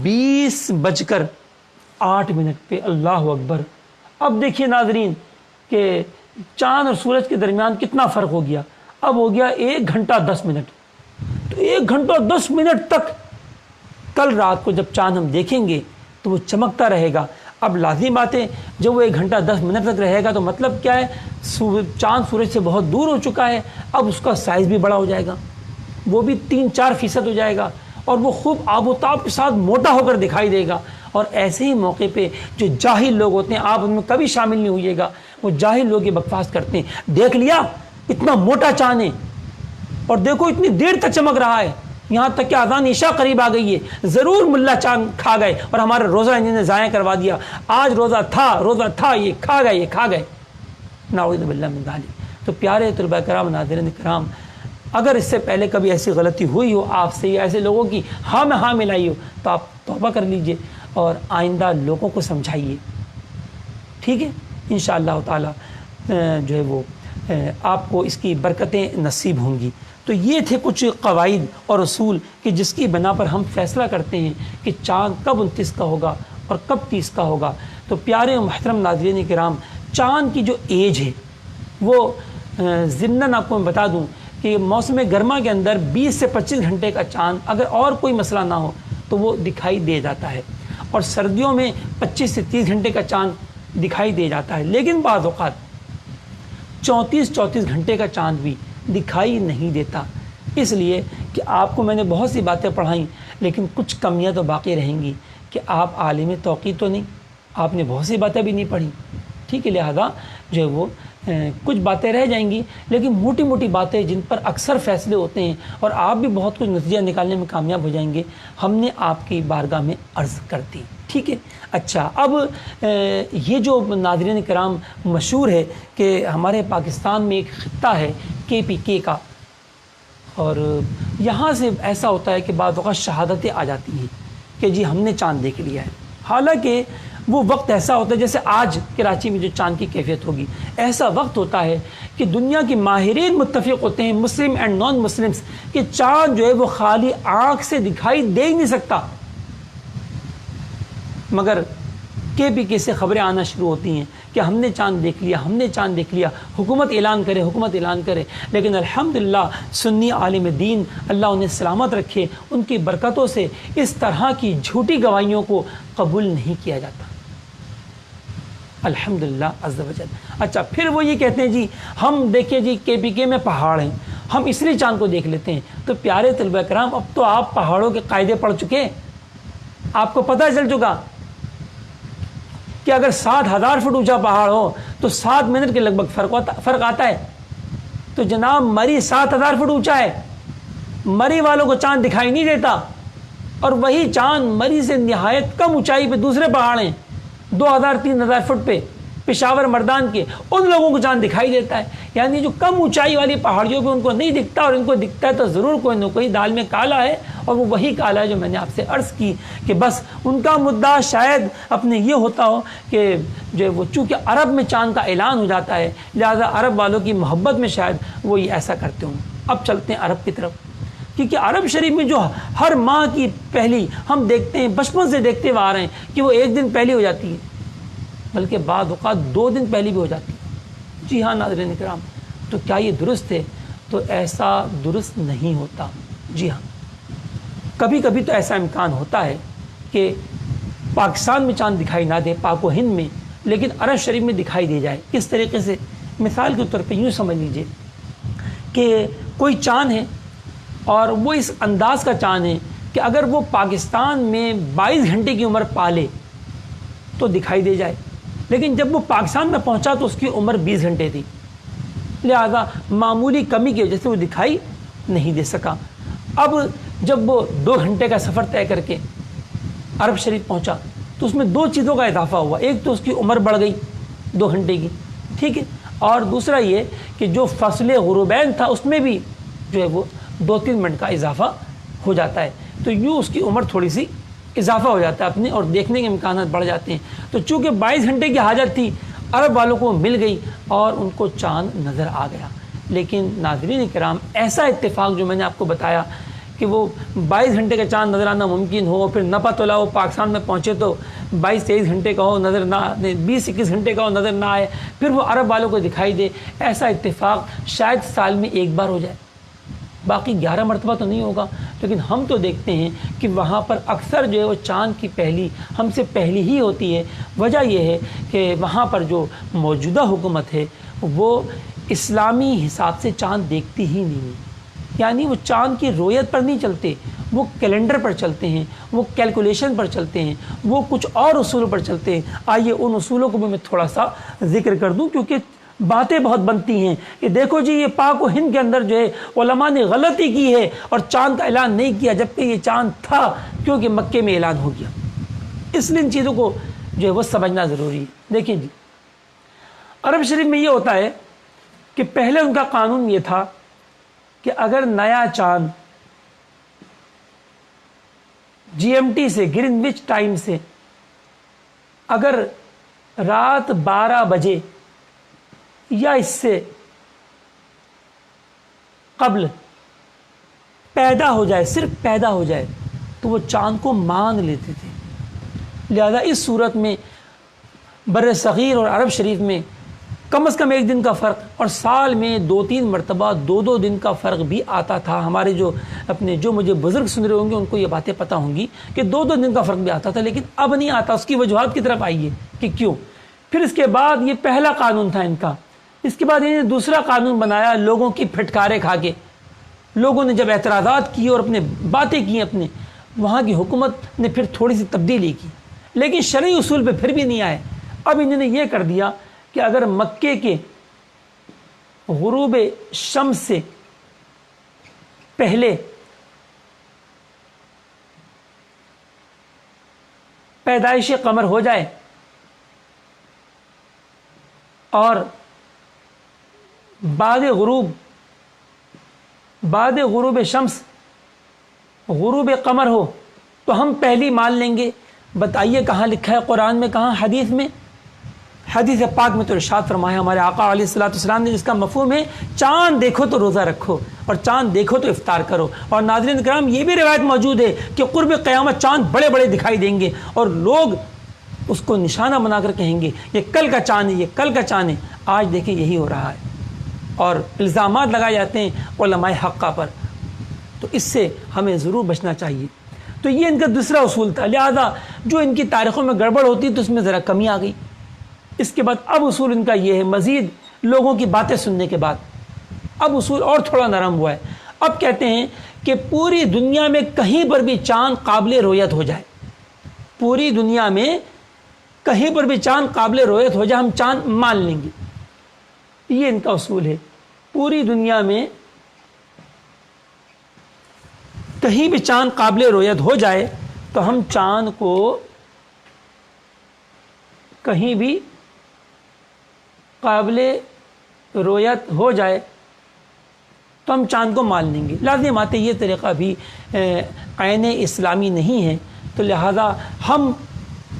20:08 پہ۔ اللہ اکبر! اب دیکھیے ناظرین کہ چاند اور سورج کے درمیان کتنا فرق ہو گیا، اب ہو گیا 1 گھنٹہ 10 منٹ۔ تو 1 گھنٹہ 10 منٹ تک کل رات کو جب چاند ہم دیکھیں گے تو وہ چمکتا رہے گا۔ اب لازمی بات ہے جب وہ 1 گھنٹہ 10 منٹ تک رہے گا تو مطلب کیا ہے، چاند سورج سے بہت دور ہو چکا ہے، اب اس کا سائز بھی بڑا ہو جائے گا، وہ بھی 3-4% ہو جائے گا، اور وہ خوب آب و تاب کے ساتھ موٹا ہو کر دکھائی دے گا۔ اور ایسے ہی موقع پہ جو جاہل لوگ ہوتے ہیں، آپ ان میں کبھی شامل نہیں ہوئیے گا، وہ جاہل لوگ یہ بکواس کرتے ہیں، دیکھ لیا اتنا موٹا چاند ہے اور دیکھو اتنی دیر تک چمک رہا ہے، یہاں تک کہ اذان عشاء قریب آ گئی ہے، ضرور ملا چاند کھا گئے اور ہمارا روزہ انہوں نے ضائع کروا دیا، آج روزہ تھا یہ کھا گئے۔ نعوذ باللہ من ذالک۔ تو پیارے طلباء کرام، ناظرین کرام، اگر اس سے پہلے کبھی ایسی غلطی ہوئی ہو آپ سے یا ایسے لوگوں کی ہاں میں ہاں ملائی ہو تو آپ توبہ کر لیجئے اور آئندہ لوگوں کو سمجھائیے، ٹھیک ہے؟ انشاءاللہ تعالی جو ہے وہ آپ کو اس کی برکتیں نصیب ہوں گی۔ تو یہ تھے کچھ قواعد اور اصول کہ جس کی بنا پر ہم فیصلہ کرتے ہیں کہ چاند کب 29 کا ہوگا اور کب 30 کا ہوگا۔ تو پیارے و محترم ناظرین کرام، چاند کی جو ایج ہے وہ ضمناً آپ کو میں بتا دوں کہ موسم گرما کے اندر 20 سے 25 گھنٹے کا چاند اگر اور کوئی مسئلہ نہ ہو تو وہ دکھائی دے جاتا ہے، اور سردیوں میں 25 سے 30 گھنٹے کا چاند دکھائی دے جاتا ہے، لیکن بعض اوقات 34 گھنٹے کا چاند بھی دکھائی نہیں دیتا۔ اس لیے کہ آپ کو میں نے بہت سی باتیں پڑھائیں، لیکن کچھ کمیاں تو باقی رہیں گی کہ آپ عالم توقیت تو نہیں، آپ نے بہت سی باتیں بھی نہیں پڑھی، ٹھیک ہے؟ لہذا جو ہے وہ کچھ باتیں رہ جائیں گی، لیکن موٹی موٹی باتیں جن پر اکثر فیصلے ہوتے ہیں اور آپ بھی بہت کچھ نتیجہ نکالنے میں کامیاب ہو جائیں گے، ہم نے آپ کی بارگاہ میں عرض کر دی، ٹھیک ہے؟ اچھا، اب یہ جو ناظرین کرام مشہور ہے کہ ہمارے پاکستان میں ایک خطہ ہے KPK کا، اور یہاں سے ایسا ہوتا ہے کہ بعض اوقات شہادتیں آ جاتی ہیں کہ جی ہم نے چاند دیکھ لیا ہے، حالانکہ وہ وقت ایسا ہوتا ہے جیسے آج کراچی میں جو چاند کی کیفیت ہوگی، ایسا وقت ہوتا ہے کہ دنیا کے ماہرین متفق ہوتے ہیں، مسلم اینڈ نان مسلمس، کہ چاند جو ہے وہ خالی آنکھ سے دکھائی دے ہی نہیں سکتا، مگر KPK سے خبریں آنا شروع ہوتی ہیں کہ ہم نے چاند دیکھ لیا، حکومت اعلان کرے، لیکن الحمدللہ سنی عالم دین اللہ انہیں سلامت رکھے، ان کی برکتوں سے اس طرح کی جھوٹی گواہیوں کو قبول نہیں کیا جاتا، الحمدللہ عز و جل۔ اچھا، پھر وہ یہ کہتے ہیں جی ہم دیکھیں جی KPK میں پہاڑ ہیں، ہم اس لیے چاند کو دیکھ لیتے ہیں۔ تو پیارے طلباء کرام، اب تو آپ پہاڑوں کے قاعدے پڑھ چکے، آپ کو پتہ چل چکا کہ اگر 7,000 فٹ اونچا پہاڑ ہو تو 7 منٹ کے لگ بھگ فرق آتا ہے۔ تو جناب مری 7,000 فٹ اونچا ہے، مری والوں کو چاند دکھائی نہیں دیتا، اور وہی چاند مری سے نہایت کم اونچائی پہ دوسرے پہاڑ ہیں 2,000-3,000 فٹ پہ، پشاور مردان کے، ان لوگوں کو چاند دکھائی دیتا ہے۔ یعنی جو کم اونچائی والی پہاڑیوں پہ ان کو نہیں دکھتا، اور ان کو دکھتا ہے تو ضرور کوئی نہ کوئی دال میں کالا ہے، اور وہ وہی کالا ہے جو میں نے آپ سے عرض کی کہ بس ان کا مدعا شاید اپنے یہ ہوتا ہو کہ جو وہ چونکہ عرب میں چاند کا اعلان ہو جاتا ہے، لہذا عرب والوں کی محبت میں شاید وہ یہ ایسا کرتے ہوں۔ اب چلتے ہیں عرب کی طرف، کیونکہ عرب شریف میں جو ہر ماہ کی پہلی ہم دیکھتے ہیں، بچپن سے دیکھتے ہوئے آ رہے ہیں کہ وہ 1 دن پہلی ہو جاتی ہے، بلکہ بعض اوقات 2 دن پہلی بھی ہو جاتی ہے۔ جی ہاں ناظرین کرام، تو کیا یہ درست ہے؟ تو ایسا درست نہیں ہوتا۔ جی ہاں، کبھی کبھی تو ایسا امکان ہوتا ہے کہ پاکستان میں چاند دکھائی نہ دے، پاک و ہند میں، لیکن عرب شریف میں دکھائی دے جائے۔ کس طریقے سے؟ مثال کے طور پہ یوں سمجھ لیجئے کہ کوئی چاند ہے اور وہ اس انداز کا چاند ہے کہ اگر وہ پاکستان میں 22 گھنٹے کی عمر پالے تو دکھائی دے جائے، لیکن جب وہ پاکستان میں پہنچا تو اس کی عمر 20 گھنٹے تھی، لہذا معمولی کمی کی وجہ سے وہ دکھائی نہیں دے سکا۔ اب جب وہ 2 گھنٹے کا سفر طے کر کے عرب شریف پہنچا تو اس میں 2 چیزوں کا اضافہ ہوا، ایک تو اس کی عمر بڑھ گئی 2 گھنٹے کی، ٹھیک ہے، اور دوسرا یہ کہ جو فصل غروبین تھا اس میں بھی جو ہے وہ 2-3 منٹ کا اضافہ ہو جاتا ہے، تو یوں اس کی عمر تھوڑی سی اضافہ ہو جاتا ہے اپنے، اور دیکھنے کے امکانات بڑھ جاتے ہیں۔ تو چونکہ 22 گھنٹے کی حاجت تھی، عرب والوں کو مل گئی اور ان کو چاند نظر آ گیا۔ لیکن ناظرین کرام، ایسا اتفاق جو میں نے آپ کو بتایا کہ وہ 22 گھنٹے کا چاند نظر آنا ممکن ہو، پھر نہ پتہ چلا وہ پاکستان میں پہنچے تو 22-23 گھنٹے کا ہو نظر نہ، 20-21 گھنٹے کا ہو نظر نہ آئے، پھر وہ عرب والوں کو دکھائی دے، ایسا اتفاق شاید سال میں ایک بار ہو جائے، باقی 11 مرتبہ تو نہیں ہوگا۔ لیکن ہم تو دیکھتے ہیں کہ وہاں پر اکثر جو ہے وہ چاند کی پہلی ہم سے پہلی ہی ہوتی ہے۔ وجہ یہ ہے کہ وہاں پر جو موجودہ حکومت ہے وہ اسلامی حساب سے چاند دیکھتی ہی نہیں ہے، یعنی وہ چاند کی رویت پر نہیں چلتے، وہ کیلنڈر پر چلتے ہیں، وہ کیلکولیشن پر چلتے ہیں، وہ کچھ اور اصولوں پر چلتے ہیں۔ آئیے ان اصولوں کو بھی میں تھوڑا سا ذکر کر دوں، کیونکہ باتیں بہت بنتی ہیں کہ دیکھو جی یہ پاک و ہند کے اندر جو ہے علماء نے غلطی کی ہے اور چاند کا اعلان نہیں کیا، جبکہ یہ چاند تھا کیونکہ مکے میں اعلان ہو گیا۔ اس لیے ان چیزوں کو جو ہے وہ سمجھنا ضروری ہے۔ دیکھیں جی، عرب شریف میں یہ ہوتا ہے کہ پہلے ان کا قانون یہ تھا کہ اگر نیا چاند GMT سے، گرینوچ ٹائم سے، اگر رات 12 بجے یا اس سے قبل پیدا ہو جائے، صرف پیدا ہو جائے، تو وہ چاند کو مان لیتے تھے۔ لہذا اس صورت میں بر صغیر اور عرب شریف میں کم از کم 1 دن کا فرق، اور سال میں 2-3 مرتبہ 2-2 دن کا فرق بھی آتا تھا۔ ہمارے جو مجھے بزرگ سن رہے ہوں گے ان کو یہ باتیں پتہ ہوں گی کہ 2-2 دن کا فرق بھی آتا تھا، لیکن اب نہیں آتا۔ اس کی وجوہات کی طرف آئیے کہ کیوں۔ پھر اس کے بعد یہ پہلا قانون تھا ان کا، اس کے بعد انہوں نے دوسرا قانون بنایا لوگوں کی پھٹکارے کھا کے۔ لوگوں نے جب اعتراضات کیے اور اپنے باتیں کی، اپنے وہاں کی حکومت نے پھر تھوڑی سی تبدیلی کی، لیکن شرعی اصول پہ پھر بھی نہیں آئے۔ اب انہوں نے یہ کر دیا کہ اگر مکے کے غروب شمس سے پہلے پیدائش قمر ہو جائے اور بعد غروب شمس غروب قمر ہو تو ہم پہلی مان لیں گے۔ بتائیے کہاں لکھا ہے قرآن میں، کہاں حدیث میں؟ حدیث پاک میں تو ارشاد فرمایا ہمارے آقا علیہ الصلوۃ والسلام نے، جس کا مفہوم ہے چاند دیکھو تو روزہ رکھو اور چاند دیکھو تو افطار کرو۔ اور ناظرین کرام، یہ بھی روایت موجود ہے کہ قرب قیامت چاند بڑے بڑے دکھائی دیں گے اور لوگ اس کو نشانہ بنا کر کہیں گے یہ کل کا چاند ہے، یہ کل کا چاند ہے۔ آج دیکھیں یہی ہو رہا ہے اور الزامات لگائے جاتے ہیں علماء حقہ پر، تو اس سے ہمیں ضرور بچنا چاہیے۔ تو یہ ان کا دوسرا اصول تھا، لہذا جو ان کی تاریخوں میں گڑبڑ ہوتی تو اس میں ذرا کمی آ گئی۔ اس کے بعد اب اصول ان کا یہ ہے، مزید لوگوں کی باتیں سننے کے بعد اب اصول اور تھوڑا نرم ہوا ہے۔ اب کہتے ہیں کہ پوری دنیا میں کہیں پر بھی چاند قابل رویت ہو جائے، پوری دنیا میں کہیں پر بھی چاند قابل رویت ہو جائے، ہم چاند مان لیں گے۔ یہ ان کا اصول ہے، پوری دنیا میں کہیں بھی چاند قابل رویت ہو جائے تو ہم چاند کو کہیں بھی قابل رویت ہو جائے تو ہم چاند کو مان لیں گے۔ لازم آتے یہ طریقہ بھی عین اسلامی نہیں ہے، تو لہذا ہم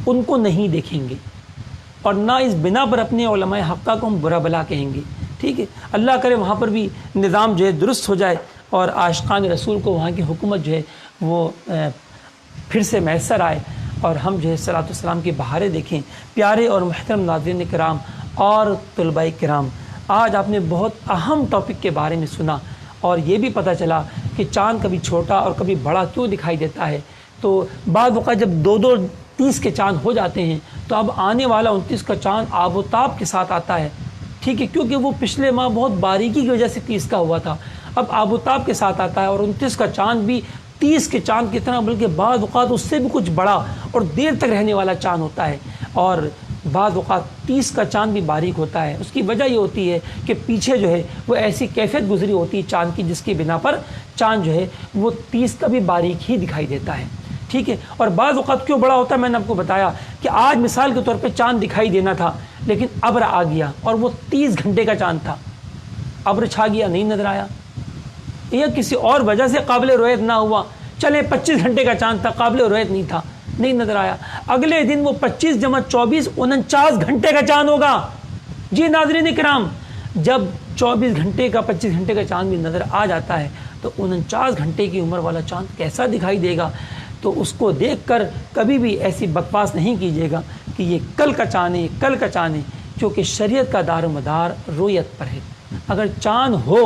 ان کو نہیں دیکھیں گے اور نہ اس بنا پر اپنے علماء حقہ کو ہم برا بلا کہیں گے۔ ٹھیک ہے، اللہ کرے وہاں پر بھی نظام جو ہے درست ہو جائے اور عاشقان رسول کو وہاں کی حکومت جو ہے وہ پھر سے میسر آئے اور ہم جو ہے صلاۃ والسلام کی بہاریں دیکھیں۔ پیارے اور محترم ناظرین کرام اور طلباء کرام، آج آپ نے بہت اہم ٹاپک کے بارے میں سنا اور یہ بھی پتہ چلا کہ چاند کبھی چھوٹا اور کبھی بڑا کیوں دکھائی دیتا ہے۔ تو بعض اوقات جب 2-2-30 کے چاند ہو جاتے ہیں تو اب آنے والا 29 کا چاند آب و تاب کے ساتھ آتا ہے، ٹھیک ہے، کیونکہ وہ پچھلے ماہ بہت باریکی کی وجہ سے 30 کا ہوا تھا، اب آب و تاب کے ساتھ آتا ہے اور 29 کا چاند بھی 30 کے چاند کی طرح بلکہ بعض اوقات اس سے بھی کچھ بڑا اور دیر تک رہنے والا چاند ہوتا ہے، اور بعض اوقات 30 کا چاند بھی باریک ہوتا ہے۔ اس کی وجہ یہ ہوتی ہے کہ پیچھے جو ہے وہ ایسی کیفیت گزری ہوتی ہے چاند کی جس کی بنا پر چاند جو ہے وہ 30 کا بھی باریک ہی دکھائی دیتا ہے، ٹھیک ہے۔ اور بعض اوقات کیوں بڑا ہوتا ہے، میں نے آپ کو بتایا کہ آج مثال کے طور پہ چاند دکھائی دینا تھا لیکن ابر آ گیا اور وہ 30 گھنٹے کا چاند تھا، ابر چھا گیا، نہیں نظر آیا، یا کسی اور وجہ سے قابل رؤیت نہ ہوا، چلے 25 گھنٹے کا چاند تھا، قابل رؤیت نہیں تھا، نہیں نظر آیا، اگلے دن وہ 25 جمع 24 49 گھنٹے کا چاند ہوگا۔ جی ناظرین کرام، جب 24 گھنٹے کا 25 گھنٹے کا چاند بھی نظر آ جاتا ہے تو 49 گھنٹے کی عمر والا چاند کیسا دکھائی دے گا؟ تو اس کو دیکھ کر کبھی بھی ایسی بکواس نہیں کیجیے گا کہ یہ کل کا چاند ہے، یہ کل کا چاند ہے، کیونکہ شریعت کا دار و مدار رؤیت پر ہے۔ اگر چاند ہو،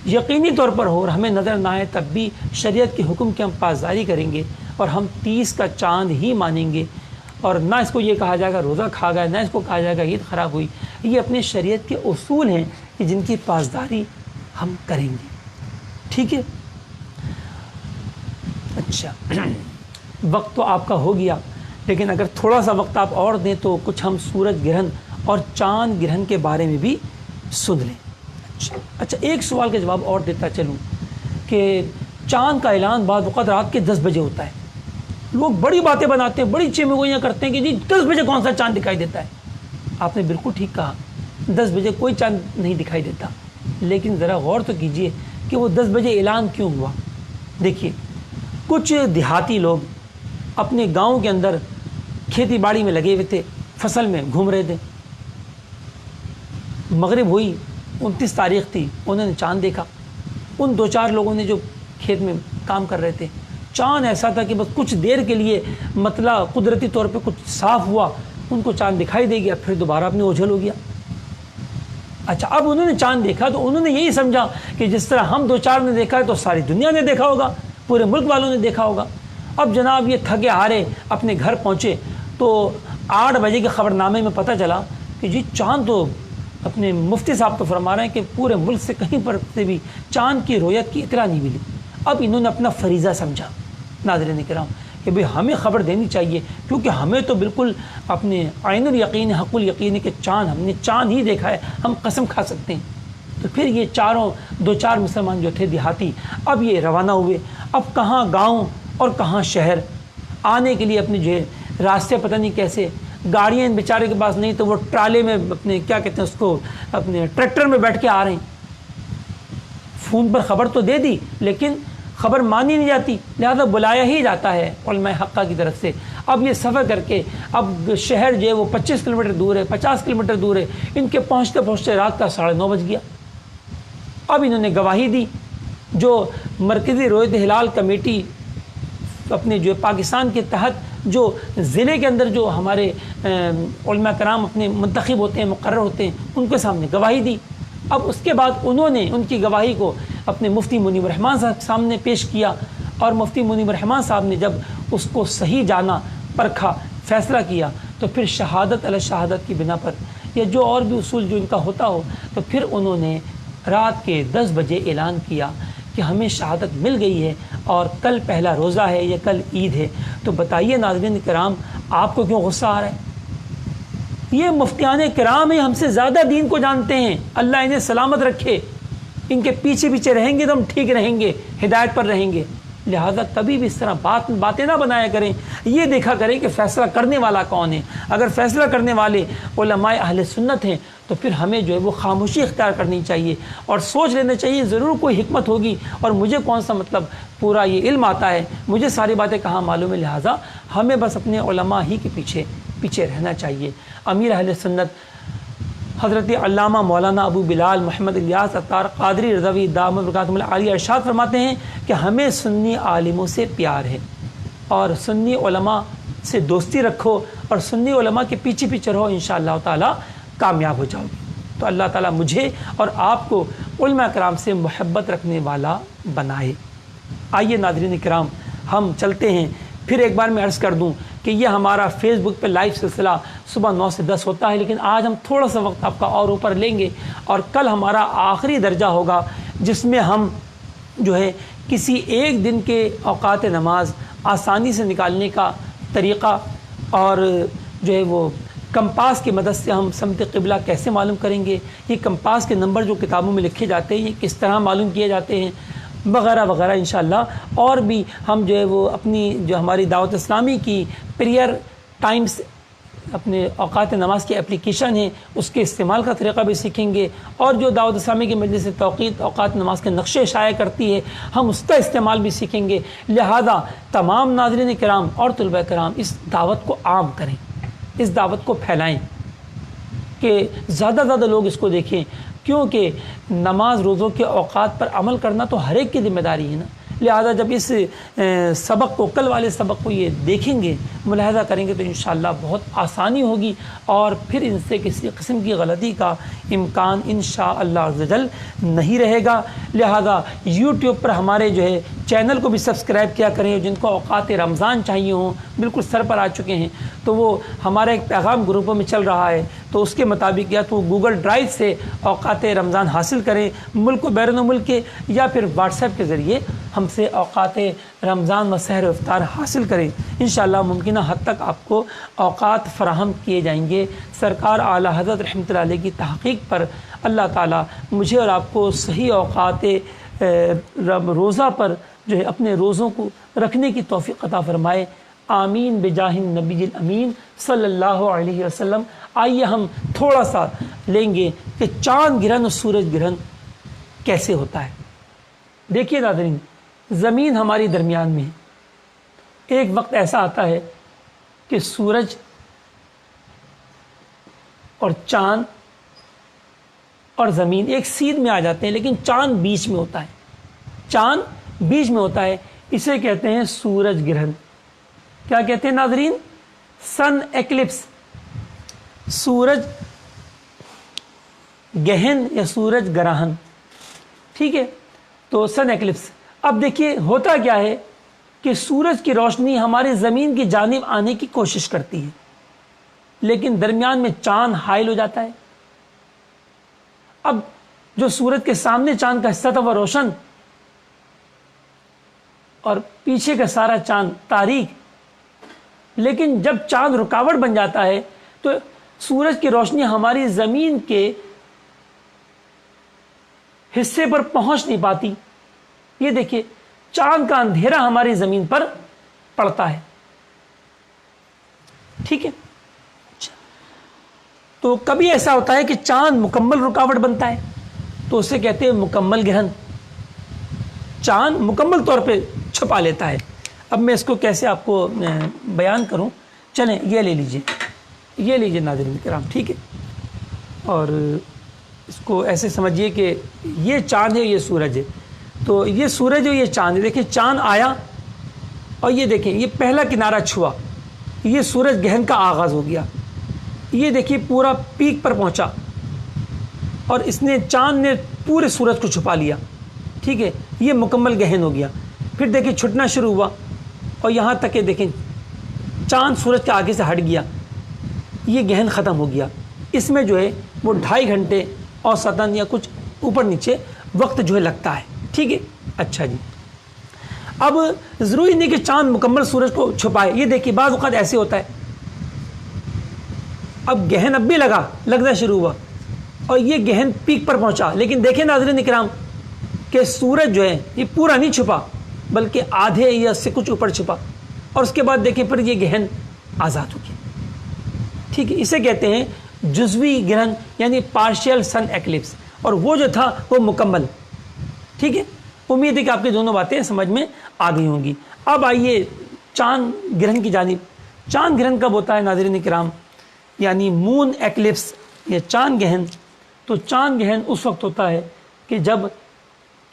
یقینی طور پر ہو اور ہمیں نظر نہ آئے، تب بھی شریعت کے حکم کی ہم پاسداری کریں گے اور ہم 30 کا چاند ہی مانیں گے، اور نہ اس کو یہ کہا جائے گا روزہ کھا گیا، نہ اس کو کہا جائے گا عید خراب ہوئی۔ یہ اپنے شریعت کے اصول ہیں کہ جن کی پاسداری ہم کریں گے، ٹھیک ہے؟ اچھا، وقت تو آپ کا ہو گیا، لیکن اگر تھوڑا سا وقت آپ اور دیں تو کچھ ہم سورج گرہن اور چاند گرہن کے بارے میں بھی سن لیں۔ اچھا، ایک سوال کا جواب اور دیتا چلوں کہ چاند کا اعلان بعض وقت رات کے 10 بجے ہوتا ہے۔ لوگ بڑی باتیں بناتے ہیں، بڑی چمگوئیاں کرتے ہیں کہ جی 10 بجے کون سا چاند دکھائی دیتا ہے۔ آپ نے بالکل ٹھیک کہا، 10 بجے کوئی چاند نہیں دکھائی دیتا، لیکن ذرا غور تو کیجئے کہ وہ 10 بجے اعلان کیوں ہوا۔ دیکھیے، کچھ دیہاتی لوگ اپنے گاؤں کے اندر کھیتی باڑی میں لگے ہوئے تھے، فصل میں گھوم رہے تھے، مغرب ہوئی، 29 تاریخ تھی، انہوں نے چاند دیکھا۔ ان 2-4 لوگوں نے جو کھیت میں کام کر رہے تھے، چاند ایسا تھا کہ بس کچھ دیر کے لیے مطلع قدرتی طور پہ کچھ صاف ہوا، ان کو چاند دکھائی دے گیا، پھر دوبارہ اپنے اوجھل ہو گیا۔ اچھا، اب انہوں نے چاند دیکھا تو انہوں نے یہی سمجھا کہ جس طرح ہم 2-4 نے دیکھا ہے تو ساری دنیا نے دیکھا ہوگا، پورے ملک والوں نے دیکھا ہوگا۔ اب جناب یہ تھکے ہارے اپنے گھر پہنچے تو 8 بجے کے خبر نامے میں پتہ چلا کہ جی چاند تو، اپنے مفتی صاحب تو فرما رہے ہیں کہ پورے ملک سے کہیں پر سے بھی چاند کی رؤیت کی اطلاع نہیں ملی۔ اب انہوں نے اپنا فریضہ سمجھا ناظرین کرام کہ بھئی ہمیں خبر دینی چاہیے، کیونکہ ہمیں تو بالکل اپنے عین الیقین حق الیقین کہ چاند، ہم نے چاند ہی دیکھا ہے، ہم قسم کھا سکتے ہیں۔ تو پھر یہ 2-4 مسلمان جو تھے دیہاتی، اب یہ روانہ ہوئے۔ اب کہاں گاؤں اور کہاں شہر، آنے کے لیے اپنے جو ہے راستے پتہ نہیں کیسے، گاڑیاں ان بیچارے کے پاس نہیں تو وہ ٹرالے میں اپنے کیا کہتے ہیں اس کو، اپنے ٹریکٹر میں بیٹھ کے آ رہے ہیں۔ فون پر خبر تو دے دی لیکن خبر مانی نہیں جاتی، لہذا بلایا ہی جاتا ہے علماء حقہ کی طرف سے۔ اب یہ سفر کر کے، اب شہر جو ہے وہ 25 کلومیٹر دور ہے، 50 کلومیٹر دور ہے، ان کے پہنچتے پہنچتے رات کا 9:30 بج گیا۔ اب انہوں نے گواہی دی، جو مرکزی رؤیت ہلال کمیٹی اپنے جو پاکستان کے تحت جو ضلع کے اندر جو ہمارے علماء کرام اپنے منتخب ہوتے ہیں، مقرر ہوتے ہیں، ان کے سامنے گواہی دی۔ اب اس کے بعد انہوں نے ان کی گواہی کو اپنے مفتی منیب الرحمان صاحب سامنے پیش کیا، اور مفتی منیب الرحمان صاحب نے جب اس کو صحیح جانا، پرکھا، فیصلہ کیا، تو پھر شہادت علی شہادت کی بنا پر یا جو اور بھی اصول جو ان کا ہوتا ہو، تو پھر انہوں نے رات کے 10 بجے اعلان کیا کہ ہمیں شہادت مل گئی ہے اور کل پہلا روزہ ہے یا کل عید ہے۔ تو بتائیے ناظرین کرام، آپ کو کیوں غصہ آ رہا ہے؟ یہ مفتیان کرام ہیں، ہم سے زیادہ دین کو جانتے ہیں، اللہ انہیں سلامت رکھے، ان کے پیچھے پیچھے رہیں گے تو ہم ٹھیک رہیں گے، ہدایت پر رہیں گے۔ لہذا کبھی بھی اس طرح باتیں نہ بنایا کریں، یہ دیکھا کریں کہ فیصلہ کرنے والا کون ہے۔ اگر فیصلہ کرنے والے علماء اہل سنت ہیں تو پھر ہمیں جو ہے وہ خاموشی اختیار کرنی چاہیے اور سوچ لینا چاہیے ضرور کوئی حکمت ہوگی، اور مجھے کون سا مطلب پورا یہ علم آتا ہے، مجھے ساری باتیں کہاں معلوم ہے، لہٰذا ہمیں بس اپنے علماء ہی کے پیچھے رہنا چاہیے۔ امیر اہل سنت حضرت علامہ مولانا ابو بلال محمد الیاس عطار قادری رضوی دامت برکاتہم العالیہ ارشاد فرماتے ہیں کہ ہمیں سنی عالموں سے پیار ہے، اور سنی علماء سے دوستی رکھو، اور سنی علماء کے پیچھے رہو، انشاءاللہ تعالی کامیاب ہو جاؤ گے۔ تو اللہ تعالیٰ مجھے اور آپ کو علماء کرام سے محبت رکھنے والا بنائے۔ آئیے ناظرین کرام، ہم چلتے ہیں۔ پھر ایک بار میں عرض کر دوں کہ یہ ہمارا فیس بک پہ لائیو سلسلہ صبح 9 سے 10 ہوتا ہے، لیکن آج ہم تھوڑا سا وقت آپ کا اور اوپر لیں گے، اور کل ہمارا آخری درجہ ہوگا جس میں ہم جو ہے کسی ایک دن کے اوقات نماز آسانی سے نکالنے کا طریقہ، اور جو ہے وہ کمپاس کی مدد سے ہم سمت قبلہ کیسے معلوم کریں گے، یہ کمپاس کے نمبر جو کتابوں میں لکھے جاتے ہیں یہ کس طرح معلوم کیے جاتے ہیں، وغیرہ وغیرہ انشاءاللہ۔ اور بھی ہم جو ہے وہ اپنی جو ہماری دعوت اسلامی کی پریئر ٹائمز اپنے اوقات نماز کی اپلیکیشن ہے اس کے استعمال کا طریقہ بھی سیکھیں گے، اور جو دعوت اسلامی کی مجلس توقیت اوقات نماز کے نقشے شائع کرتی ہے ہم اس کا استعمال بھی سیکھیں گے۔ لہذا تمام ناظرین کرام اور طلباء کرام اس دعوت کو عام کریں، اس دعوت کو پھیلائیں کہ زیادہ زیادہ لوگ اس کو دیکھیں، کیونکہ نماز روزوں کے اوقات پر عمل کرنا تو ہر ایک کی ذمہ داری ہے نا۔ لہذا جب اس سبق کو، کل والے سبق کو یہ دیکھیں گے، ملاحظہ کریں گے تو انشاءاللہ بہت آسانی ہوگی، اور پھر ان سے کسی قسم کی غلطی کا امکان انشاءاللہ عز و جل نہیں رہے گا۔ لہذا یوٹیوب پر ہمارے جو ہے چینل کو بھی سبسکرائب کیا کریں، جن کو اوقات رمضان چاہیے ہوں، بالکل سر پر آ چکے ہیں، تو وہ ہمارا ایک پیغام گروپوں میں چل رہا ہے، تو اس کے مطابق یا تو گوگل ڈرائیو سے اوقات رمضان حاصل کریں ملک و بیرون ملک کے، یا پھر واٹس ایپ کے ذریعے ہم سے اوقات رمضان و سحر و افطار حاصل کریں۔ انشاءاللہ ممکنہ حد تک آپ کو اوقات فراہم کیے جائیں گے۔ سرکار اعلیٰ حضرت رحمۃ اللہ علیہ کی تحقیق پر اللہ تعالیٰ مجھے اور آپ کو صحیح اوقات روزہ پر جو ہے اپنے روزوں کو رکھنے کی توفیق عطا فرمائے۔ آمین بجاہ النبی الامین صلی اللہ علیہ وسلم۔ آئیے ہم تھوڑا سا لیں گے کہ چاند گرہن اور سورج گرہن کیسے ہوتا ہے۔ دیکھیے ناظرین، زمین ہماری درمیان میں ہے، ایک وقت ایسا آتا ہے کہ سورج اور چاند اور زمین ایک سیدھ میں آ جاتے ہیں، لیکن چاند بیچ میں ہوتا ہے، چاند بیچ میں ہوتا ہے، اسے کہتے ہیں سورج گرہن۔ کیا کہتے ہیں ناظرین؟ سن ایکلپس، سورج گہن یا سورج گرہن، ٹھیک ہے، تو سن ایکلپس۔ اب دیکھیے ہوتا کیا ہے کہ سورج کی روشنی ہماری زمین کی جانب آنے کی کوشش کرتی ہے، لیکن درمیان میں چاند حائل ہو جاتا ہے۔ اب جو سورج کے سامنے چاند کا حصہ تھا وہ روشن، اور پیچھے کا سارا چاند تاریک، لیکن جب چاند رکاوٹ بن جاتا ہے تو سورج کی روشنی ہماری زمین کے حصے پر پہنچ نہیں پاتی۔ یہ دیکھیے چاند کا اندھیرا ہماری زمین پر پڑتا ہے، ٹھیک ہے۔ تو کبھی ایسا ہوتا ہے کہ چاند مکمل رکاوٹ بنتا ہے، تو اسے کہتے ہیں مکمل گرہن، چاند مکمل طور پہ چھپا لیتا ہے۔ اب میں اس کو کیسے آپ کو بیان کروں، چلیں یہ لے لیجئے، یہ لیجئے ناظرین کرام، ٹھیک ہے، اور اس کو ایسے سمجھیے کہ یہ چاند ہے، یہ سورج ہے، تو یہ سورج ہے، یہ چاند ہے۔ دیکھیں چاند آیا اور یہ دیکھیں یہ پہلا کنارہ چھوا، یہ سورج گہن کا آغاز ہو گیا، یہ دیکھیے پورا پیک پر پہنچا، اور اس نے چاند نے پورے سورج کو چھپا لیا، ٹھیک ہے، یہ مکمل گہن ہو گیا۔ پھر دیکھیں چھٹنا شروع ہوا، اور یہاں تک کہ دیکھیں چاند سورج کے آگے سے ہٹ گیا، یہ گہن ختم ہو گیا۔ اس میں جو ہے وہ 2.5 گھنٹے اوسطاً یا کچھ اوپر نیچے وقت جو ہے لگتا ہے، ٹھیک ہے۔ اچھا جی، اب ضروری نہیں کہ چاند مکمل سورج کو چھپائے، یہ دیکھیے بعض اوقات ایسے ہوتا ہے، اب گہن اب بھی لگنا شروع ہوا، اور یہ گہن پیک پر پہنچا، لیکن دیکھیں ناظرین کرام کہ سورج جو ہے یہ پورا نہیں چھپا، بلکہ آدھے یا اس سے کچھ اوپر چھپا، اور اس کے بعد دیکھیں پھر یہ گہن آزاد ہو گیا، ٹھیک ہے۔ اسے کہتے ہیں جزوی گرہن، یعنی پارشل سن ایکلپس، اور وہ جو تھا وہ مکمل، ٹھیک ہے۔ امید ہے کہ آپ کی دونوں باتیں سمجھ میں آ گئی ہوں گی۔ اب آئیے چاند گرہن کی جانب۔ چاند گرہن کب ہوتا ہے ناظرین کرام؟ یعنی مون ایکلپس یا چاند گہن، تو چاند گہن اس وقت ہوتا ہے کہ جب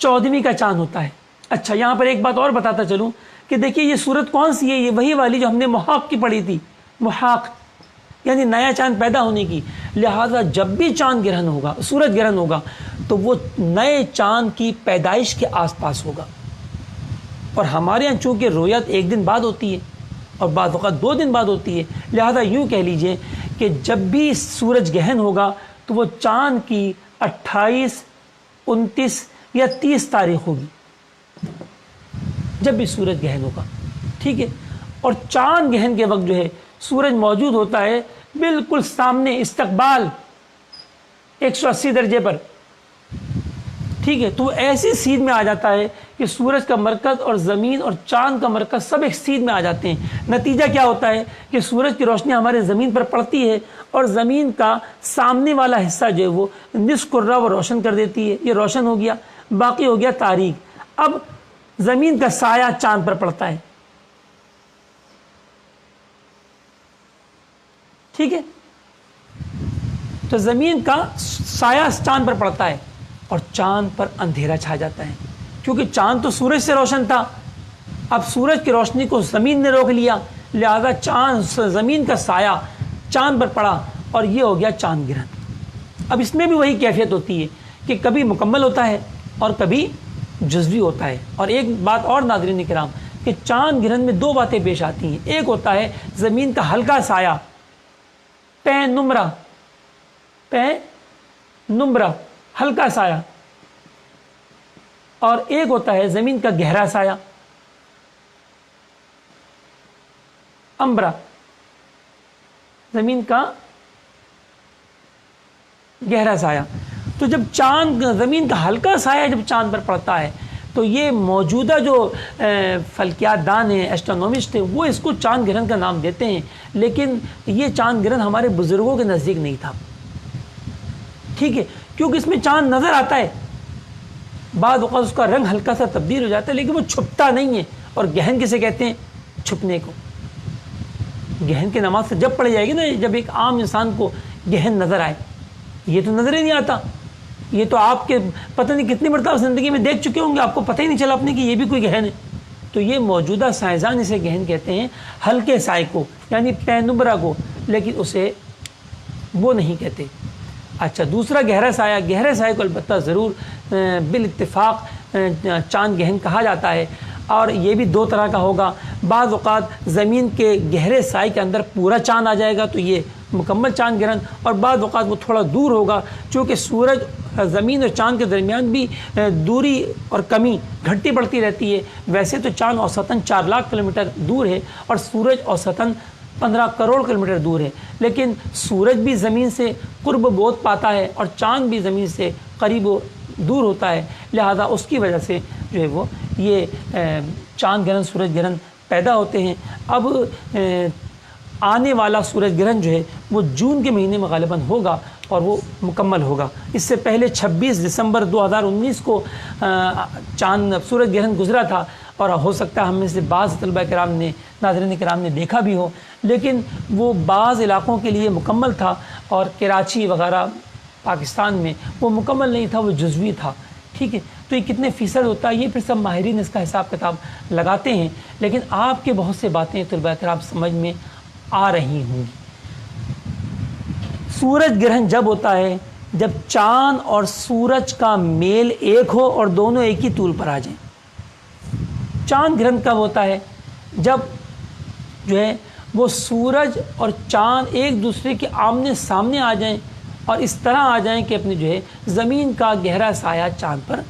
14ویں کا چاند ہوتا ہے۔ اچھا یہاں پر ایک بات اور بتاتا چلوں کہ دیکھیے یہ صورت کون سی ہے، یہ وہی والی جو ہم نے محاق کی پڑھی تھی، محاق یعنی نیا چاند پیدا ہونے کی۔ لہذا جب بھی چاند گرہن ہوگا، سورج گرہن ہوگا، تو وہ نئے چاند کی پیدائش کے آس پاس ہوگا، اور ہمارے یہاں چونکہ رویت 1 دن بعد ہوتی ہے اور بعض اوقات 2 دن بعد ہوتی ہے، لہذا یوں کہہ لیجئے کہ جب بھی سورج گہن ہوگا تو وہ چاند کی 28، 29 یا 30 تاریخ ہوگی، جب بھی سورج گہن ہوگا، ٹھیک ہے۔ اور چاند گہن کے وقت جو ہے سورج موجود ہوتا ہے بالکل سامنے، استقبال 180 درجے پر، ٹھیک ہے، تو وہ ایسی سیدھ میں آ جاتا ہے کہ سورج کا مرکز اور زمین اور چاند کا مرکز سب ایک سیدھ میں آ جاتے ہیں۔ نتیجہ کیا ہوتا ہے کہ سورج کی روشنی ہمارے زمین پر پڑتی ہے اور زمین کا سامنے والا حصہ جو ہے وہ نصف کرہ وہ روشن کر دیتی ہے، یہ روشن ہو گیا، باقی ہو گیا تاریک۔ اب زمین کا سایہ چاند پر پڑتا ہے، ٹھیک ہے، تو زمین کا سایہ چاند پر پڑتا ہے اور چاند پر اندھیرا چھا جاتا ہے، کیونکہ چاند تو سورج سے روشن تھا، اب سورج کی روشنی کو زمین نے روک لیا، لہذا چاند زمین کا سایہ چاند پر پڑا اور یہ ہو گیا چاند گرہن۔ اب اس میں بھی وہی کیفیت ہوتی ہے کہ کبھی مکمل ہوتا ہے اور کبھی جزوی ہوتا ہے۔ اور ایک بات اور ناظرین کرام کہ چاند گرہن میں دو باتیں پیش آتی ہیں، ایک ہوتا ہے زمین کا ہلکا سایہ پے نمرہ ہلکا سایہ، اور ایک ہوتا ہے زمین کا گہرا سایہ امبرا، زمین کا گہرا سایہ۔ تو جب چاند زمین کا ہلکا سایہ جب چاند پر پڑتا ہے تو یہ موجودہ جو فلکیات دان ہیں، ایسٹرونومسٹ ہیں، وہ اس کو چاند گرہن کا نام دیتے ہیں، لیکن یہ چاند گرہن ہمارے بزرگوں کے نزدیک نہیں تھا، ٹھیک ہے، کیونکہ اس میں چاند نظر آتا ہے، بعض اوقات اس کا رنگ ہلکا سا تبدیل ہو جاتا ہے، لیکن وہ چھپتا نہیں ہے۔ اور گہن کسے کہتے ہیں؟ چھپنے کو۔ گہن کی نماز سے جب پڑھی جائے گی نا، جب ایک عام انسان کو گہن نظر آئے، یہ تو نظر ہی نہیں آتا، یہ تو آپ کے پتہ نہیں کتنی مرتبہ زندگی میں دیکھ چکے ہوں گے، آپ کو پتہ ہی نہیں چلا اپنے کہ یہ بھی کوئی گہن ہے۔ تو یہ موجودہ سائنسدان اسے گہن کہتے ہیں، ہلکے سائے کو، یعنی پینبرا کو، لیکن اسے وہ نہیں کہتے۔ اچھا، دوسرا گہرا سایہ، گہرے سائے کو البتہ ضرور بالاتفاق چاند گہن کہا جاتا ہے، اور یہ بھی دو طرح کا ہوگا۔ بعض اوقات زمین کے گہرے سائے کے اندر پورا چاند آ جائے گا تو یہ مکمل چاند گرہن، اور بعض اوقات وہ تھوڑا دور ہوگا، چونکہ سورج زمین اور چاند کے درمیان بھی دوری اور کمی گھٹتی بڑھتی رہتی ہے۔ ویسے تو چاند اوسطاً 4 لاکھ کلومیٹر دور ہے اور سورج اوسطاً 15 کروڑ کلومیٹر دور ہے، لیکن سورج بھی زمین سے قرب بہت پاتا ہے اور چاند بھی زمین سے قریب و دور ہوتا ہے، لہذا اس کی وجہ سے جو ہے وہ یہ چاند گرہن سورج گرہن پیدا ہوتے ہیں۔ اب آنے والا سورج گرہن جو ہے وہ جون کے مہینے میں غالباً ہوگا اور وہ مکمل ہوگا۔ اس سے پہلے 26 دسمبر 2019 کو چاند سورج گرہن گزرا تھا، اور ہو سکتا ہے ہم میں سے بعض طلبہ کرام نے، ناظرین کرام نے دیکھا بھی ہو، لیکن وہ بعض علاقوں کے لیے مکمل تھا، اور کراچی وغیرہ پاکستان میں وہ مکمل نہیں تھا، وہ جزوی تھا، ٹھیک ہے۔ تو یہ کتنے فیصد ہوتا ہے یہ پھر سب ماہرین اس کا حساب کتاب لگاتے ہیں، لیکن آپ کے بہت سے باتیں طلبہ کرام سمجھ میں آ رہی ہوں گی۔ سورج گرہن جب ہوتا ہے جب چاند اور سورج کا میل ایک ہو اور دونوں ایک ہی طول پر آ جائیں۔ چاند گرہن کب ہوتا ہے؟ جب جو ہے وہ سورج اور چاند ایک دوسرے کے آمنے سامنے آ جائیں اور اس طرح آ جائیں کہ اپنی جو ہے زمین کا گہرا سایہ چاند پر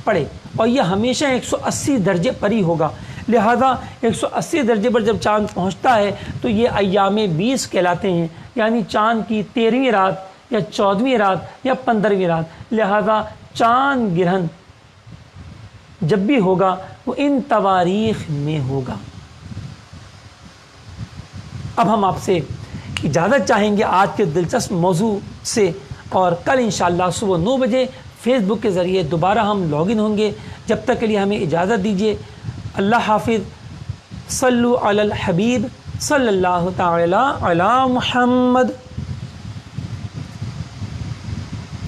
پڑے، اور یہ ہمیشہ 180 درجے پر ہی ہوگا، لہذا 180 درجے پر جب چاند پہنچتا ہے تو یہ ایام 20 کہلاتے ہیں، یعنی چاند کی 13ویں رات یا 14ویں رات یا 15ویں رات، لہذا چاند گرہن جب بھی ہوگا وہ ان تواریخ میں ہوگا۔ اب ہم آپ سے اجازت چاہیں گے آج کے دلچسپ موضوع سے، اور کل انشاءاللہ صبح 9 بجے فیس بک کے ذریعے دوبارہ ہم لاگ ان ہوں گے۔ جب تک کے لیے ہمیں اجازت دیجیے، اللہ حافظ۔ صلو علی الحبیب صلی اللہ تعالی علی محمد۔